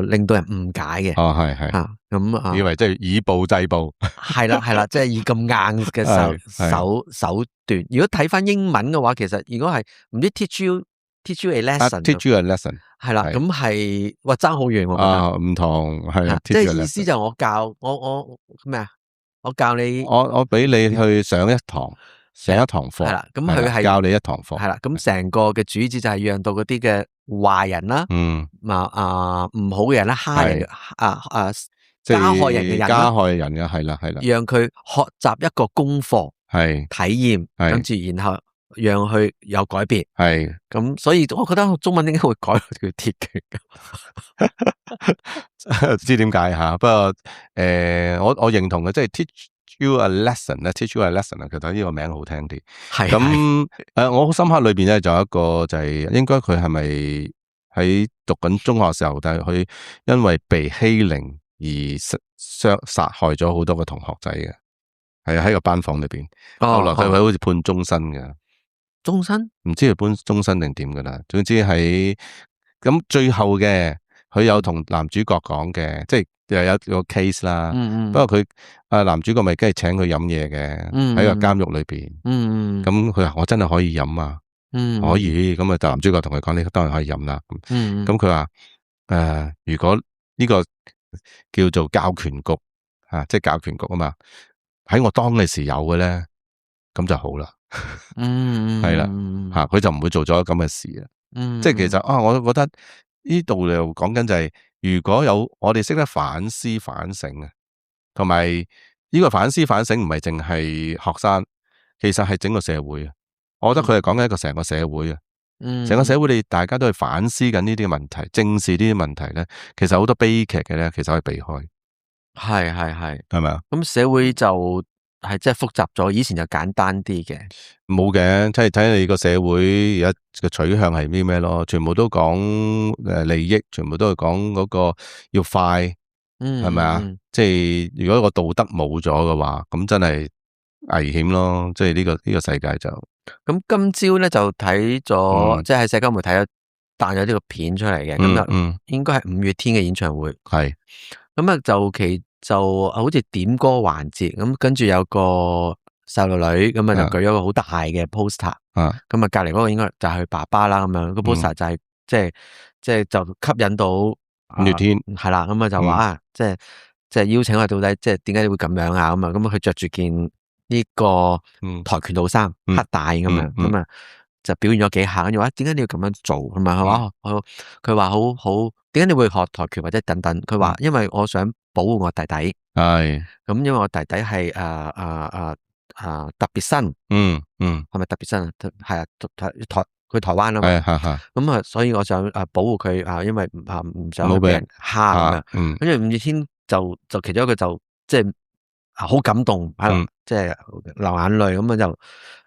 S2: 令到人誤解嘅。
S1: 係咁以為即係以暴制暴，
S2: 係啦，即係以咁硬嘅手段。如果睇翻英文嘅話，其實如果係唔知 teach you a lesson，係啦，咁係爭好遠我覺得
S1: 唔同係，
S2: 即係意思就我教我咩啊？我教你，
S1: 我俾你去上一堂課，
S2: 係啦，咁佢係
S1: 教你一堂課，
S2: 係啦，咁成個嘅主旨就係讓到嗰啲嘅壞人啦，唔好嘅人啦，蝦人加害人嘅人，
S1: 加害人嘅係啦，
S2: 讓佢學習一個功課，係體驗，跟住然後讓佢有改變，係咁，所以我覺得中文應該會改叫鐵拳
S1: 知點解吓？不過我認同嘅，即係 teach you a lesson 咧，teach you a lesson 啊，其實呢個名好聽啲。係咁我好深刻裏邊咧，就有一個就係應該佢係咪喺讀緊中學時候，但係佢因為被欺凌而殺害咗好多個同學仔嘅，係喺個班房裏邊。後來佢好似判終身嘅，
S2: 終身
S1: 唔知佢判終身定點噶啦。總之喺咁最後嘅。佢有同男主角講嘅，即係又有個 case 啦。不過佢男主角咪梗係請佢飲嘢嘅，喺個監獄裏邊。咁佢話我真係可以飲啊，可以。咁啊，男主角同佢講，你當然可以飲啦。咁佢話如果呢個叫做教拳局即係教拳局啊嘛，喺我當嘅時有嘅咧，咁就好啦。係啦，佢就唔會做咗咁嘅事啊。即係其實我覺得。呢度又講緊就係，如果有我哋識得反思反省啊，同埋呢個反思反省唔係淨係學生，其實係整個社會啊。我覺得佢係講緊一個成個社會啊，成個社會你大家都去反思緊呢啲問題，正視呢啲問題咧，其實好多悲劇嘅咧，其實可以避開。係咪啊？咁
S2: 社會就係即係複雜咗，以前就簡單啲嘅。
S1: 冇嘅，即係睇你個社會而家嘅取向係啲咩咯？全部都講利益，全部都係講嗰個要快係咪啊？即係如果個道德冇咗嘅話，咁真係危險咯。即係呢個世界就
S2: 咁今朝咧就睇咗，即係喺社交媒體彈咗呢個片出嚟嘅，咁就應該係5月天嘅演唱會。
S1: 係
S2: 咁啊，就好似點歌環節，咁跟住有個細路女咁啊，就舉咗個好大嘅 poster，咁啊隔籬嗰個應該就係佢爸爸啦，咁樣個 poster 就係即係就吸引到
S1: 5月天
S2: 係啦，咁啊就話啊，即係邀請我到底即係點解你會咁樣啊？咁啊，咁佢着住件呢個跆拳道衫黑帶咁樣，咁啊就表現咗幾下，跟住話點解你要咁樣做？咁啊佢話好點解你會學跆拳或者等等？佢話因為我想保護我弟弟，
S1: 係咁
S2: 因為我弟弟係特別生，係咪特別生啊？係啊，佢台灣啊嘛，咁啊，所以我想保護佢因為唔想俾人蝦咁樣。跟住5月天就其中一個就即係好感動，即係流眼淚咁啊，就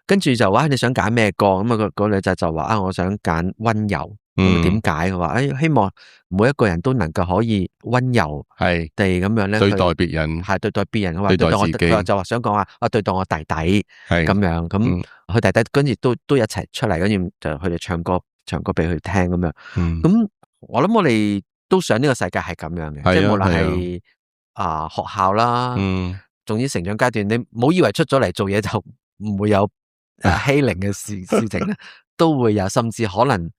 S2: 跟住就話你想揀咩歌？咁啊個女仔就話我想揀溫柔。咁點解？佢話希望每一個人都能夠可以溫柔地咁樣咧
S1: 對待別人，
S2: 係對待別人，
S1: 對待自己。
S2: 佢就話想講話對待我弟弟咁樣。咁佢弟弟跟住都一齊出嚟，跟住就佢哋唱歌俾佢聽咁樣。咁我諗我哋都想呢個世界係咁樣嘅，即係無論係學校啦，總之成長階段，你唔好以為出咗嚟做嘢就唔會有欺凌嘅事情咧，都會有，甚至可能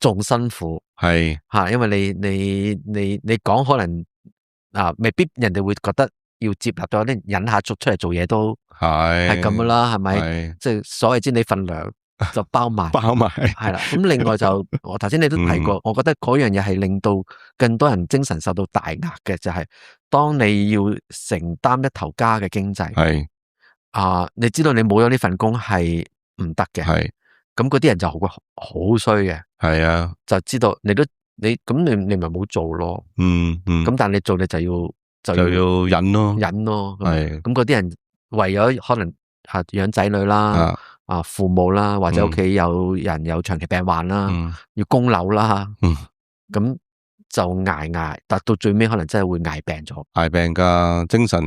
S2: 仲辛苦係吓，因為你講可能未必人哋會覺得要接納咗，啲忍下出嚟做嘢都係咁噶啦，係咪？即係所謂知你份糧就包埋係啦。咁另外就我頭先你都提過，我覺得嗰樣嘢係令到更多人精神受到大壓嘅，就係當你要承擔一頭家嘅經濟係你知道你冇咗呢份工係唔得嘅，係咁嗰啲人就好衰嘅。係啊，就知道你咁你咪冇做咯，咁但係你做你就要忍咯，係咁嗰啲人為咗可能養仔女啦，父母啦，或者屋企有人有長期病患啦，要供樓啦，咁就捱，但到最尾可能真係會捱病咗，捱病噶精神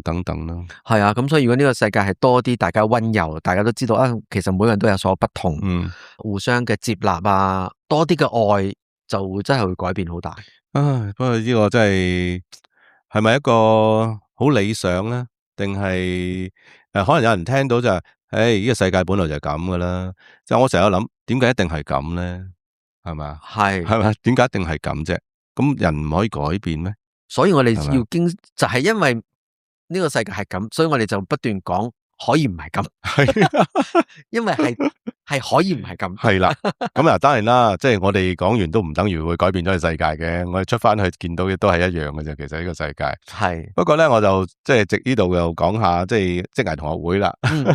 S2: 等等咯。係啊，咁所以如果呢個世界係多啲大家溫柔，大家都知道其實每個人都有所不同，互相嘅接納多啲嘅愛就會真係會改變好大。不過呢個真係咪一個好理想咧？定係可能有人聽到就係呢個世界本來就係咁噶啦。即係我成日諗，點解一定係咁咧？係咪？係咪？點解一定係咁啫？咁人唔可以改變咩？所以我哋要就係因為呢個世界係咁，所以我哋就不斷講可以唔係咁，因為係可以唔係咁。係啦，咁當然啦，即係我哋講完都唔等於會改變咗個世界嘅。我哋出翻去見到嘅都係一樣嘅啫。其實呢個世界係，不過咧我就即係藉呢度又講下即係職涯同學會啦。因為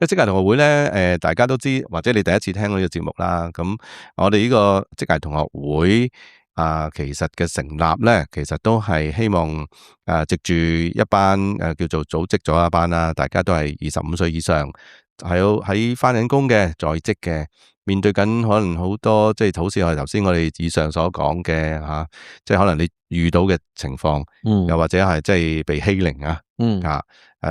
S2: 職涯同學會咧，大家都知，或者你第一次聽呢個節目啦。咁我哋呢個職涯同學會。其實嘅成立咧，其實都係希望藉住一班叫做組織咗一班啦，大家都係25歲以上，喺返緊工嘅在職嘅，面對緊可能好多即係好似我哋頭先我哋以上所講嘅即係可能你遇到嘅情況，又或者係即係被欺凌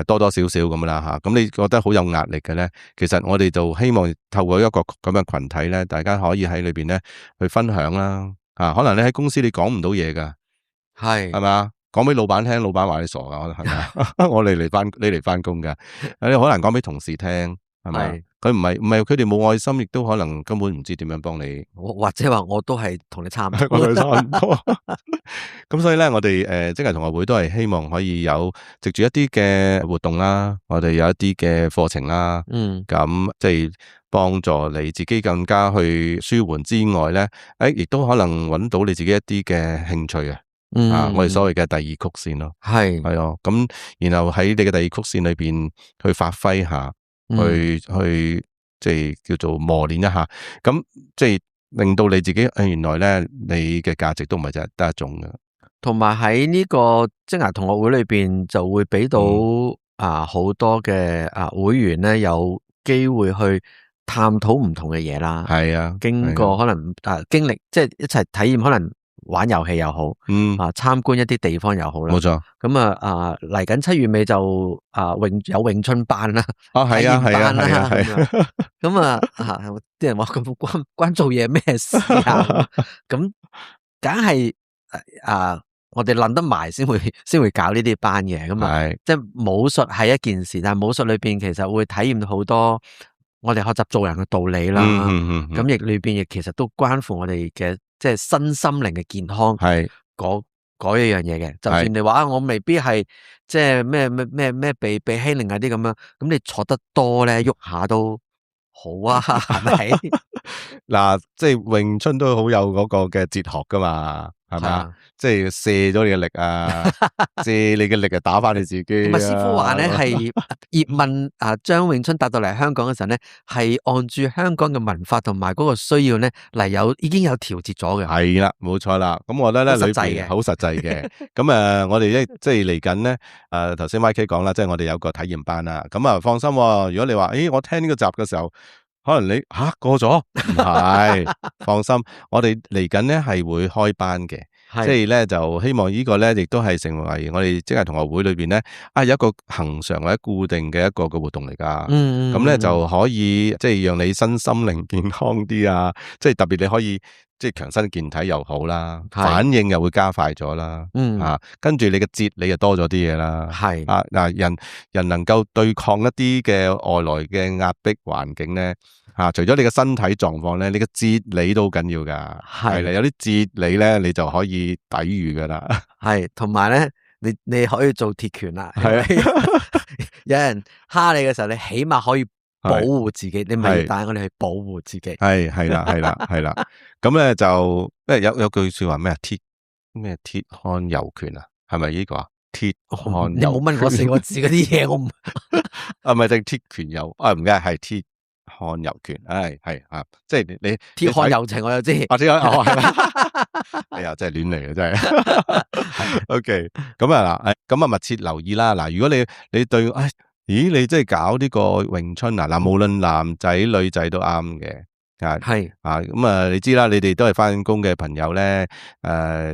S2: 多多少少咁啦咁你覺得好有壓力嘅咧，其實我哋就希望透過一個咁嘅群體咧，大家可以喺裏邊咧去分享啦。可能你喺公司你講唔到嘢噶，係咪？講俾老闆聽，老闆話你傻噶，係咪？我哋嚟翻工噶，你好難講俾同事聽，係咪？佢唔係佢哋冇愛心，亦都可能根本唔知點樣幫你，或者話我都係同你差唔多，咁所以咧，我哋職涯同學會都係希望可以有藉住一啲嘅活動啦，我哋有一啲嘅課程啦，咁即係。幫助你自己更加去舒緩之外咧，亦都可能揾到你自己一啲嘅興趣我哋所謂嘅第二曲線咯，係咯，咁然後喺你嘅第二曲線裏邊去發揮下，去即係叫做磨練一下，咁即係令到你自己原來咧你嘅價值都唔係就係得一種嘅，同埋喺呢個職涯同學會裏邊就會俾到好多嘅會員咧有機會去。探討唔同嘅嘢啦，係啊，經過可能經歷，即係一齊體驗可能玩遊戲又好，
S1: 嗯
S2: 參觀一啲地方又好啦。
S1: 冇錯。
S2: 咁嚟緊7月尾就有詠春班啦，
S1: 係啊係啊係啊係啊。
S2: 咁啲人話咁關做嘢咩事啊？咁梗係我哋諗得埋先會搞呢啲班嘅。咁即係武術係一件事，但係武術裏邊其實會體驗到好多我哋學習做人嘅道理啦。咁亦裏邊亦其實都關乎我哋嘅即係身心靈嘅健康。係嗰一樣嘢嘅。就算你話我未必係即係咩被欺凌啊啲咁樣，咁你坐得多咧，喐下都好啊，係咪？
S1: 嗱，即係詠春都好有嗰個嘅哲學噶嘛，係咪啊？即係卸咗你嘅力啊，借你嘅力啊，打翻你自己。
S2: 同埋師傅話咧，係葉問將詠春帶到嚟香港嘅時候咧，係按住香港嘅文化同埋嗰個需要咧嚟已經有調節咗嘅。
S1: 係啦，冇錯啦。咁我覺得咧，裏邊好實際嘅。咁我哋即係嚟緊咧，頭先 YK 講啦，即係我哋有個體驗班啦。咁放心，如果你話，我聽呢個集嘅時候，可能你過咗，唔係，放心，我哋嚟緊咧係會開班嘅。即係咧，就希望呢個咧，亦都係成為我哋即係同學會裏邊咧，有一個恆常或者固定嘅一個嘅活動嚟噶。咁咧就可以即係讓你身心靈健康啲啊！即係特別你可以即係強身健體又好啦，反應又會加快咗啦。跟住你嘅節理又多咗啲嘢啦。人能夠對抗一啲嘅外來嘅壓迫環境咧。除咗你嘅身體狀況咧，你嘅節理都好緊要噶。係啦，有啲節理咧，你就可以抵禦噶啦。係，
S2: 同埋咧，你可以做鐵拳啦。係啊，有人蝦你嘅時候，你起碼可以保護自己。你唔係帶我哋去保護自己。係
S1: 啦。咁咧就有句說話咩啊？鐵漢柔拳啊？係咪呢個啊？鐵漢
S2: 你冇問我4個字嗰啲嘢，我唔
S1: 唔係定鐵拳柔唔係係鐵漢柔拳，係即係你
S2: 鐵漢柔情我又知，
S1: 係咪？真係亂嚟嘅真係。OK， 咁咁密切留意啦。嗱，如果你對你真係搞呢個詠春無論男仔女仔都啱嘅。你知啦，你哋都係翻工嘅朋友咧，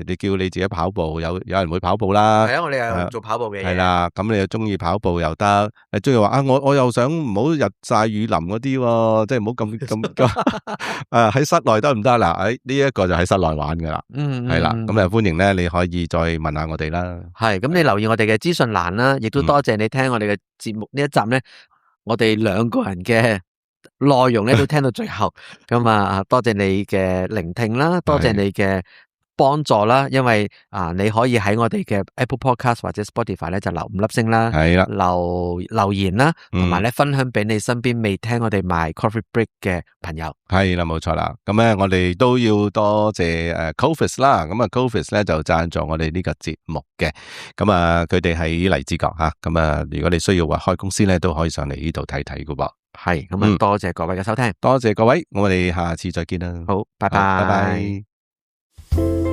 S1: 你叫你自己跑步，有人會跑步啦。
S2: 係啊，我哋又做跑步嘅嘢。
S1: 係啦，咁你又中意跑步又得，你中意話我又想唔好日曬雨淋嗰啲，即係唔好咁喺室內得唔得？嗱，呢一個就喺室內玩噶啦。係啦，咁歡迎咧，你可以再問下我哋啦。係，
S2: 咁你留意我哋嘅資訊欄啦，亦都多謝你聽我哋嘅節目呢一集咧，我哋2個人嘅內容咧都聽到最後，咁多謝你嘅聆聽啦，多謝你嘅幫助啦，因為你可以喺我哋嘅 Apple Podcast 或者 Spotify 咧就留5粒星啦，係啦，留言啦，同埋咧分享俾你身邊未聽我哋賣 Coffee Break 嘅朋友。
S1: 係啦，冇錯啦。咁咧我哋都要多謝Coffees 啦，咁Coffees 咧就贊助我哋呢個節目嘅。咁佢哋喺荔枝角吓，咁如果你需要話開公司咧，都可以上嚟呢度睇睇噶噃。
S2: 係，咁多謝各位嘅收聽，
S1: 多謝各位，我哋下次再見啦。
S2: 好，拜拜。
S1: 拜拜。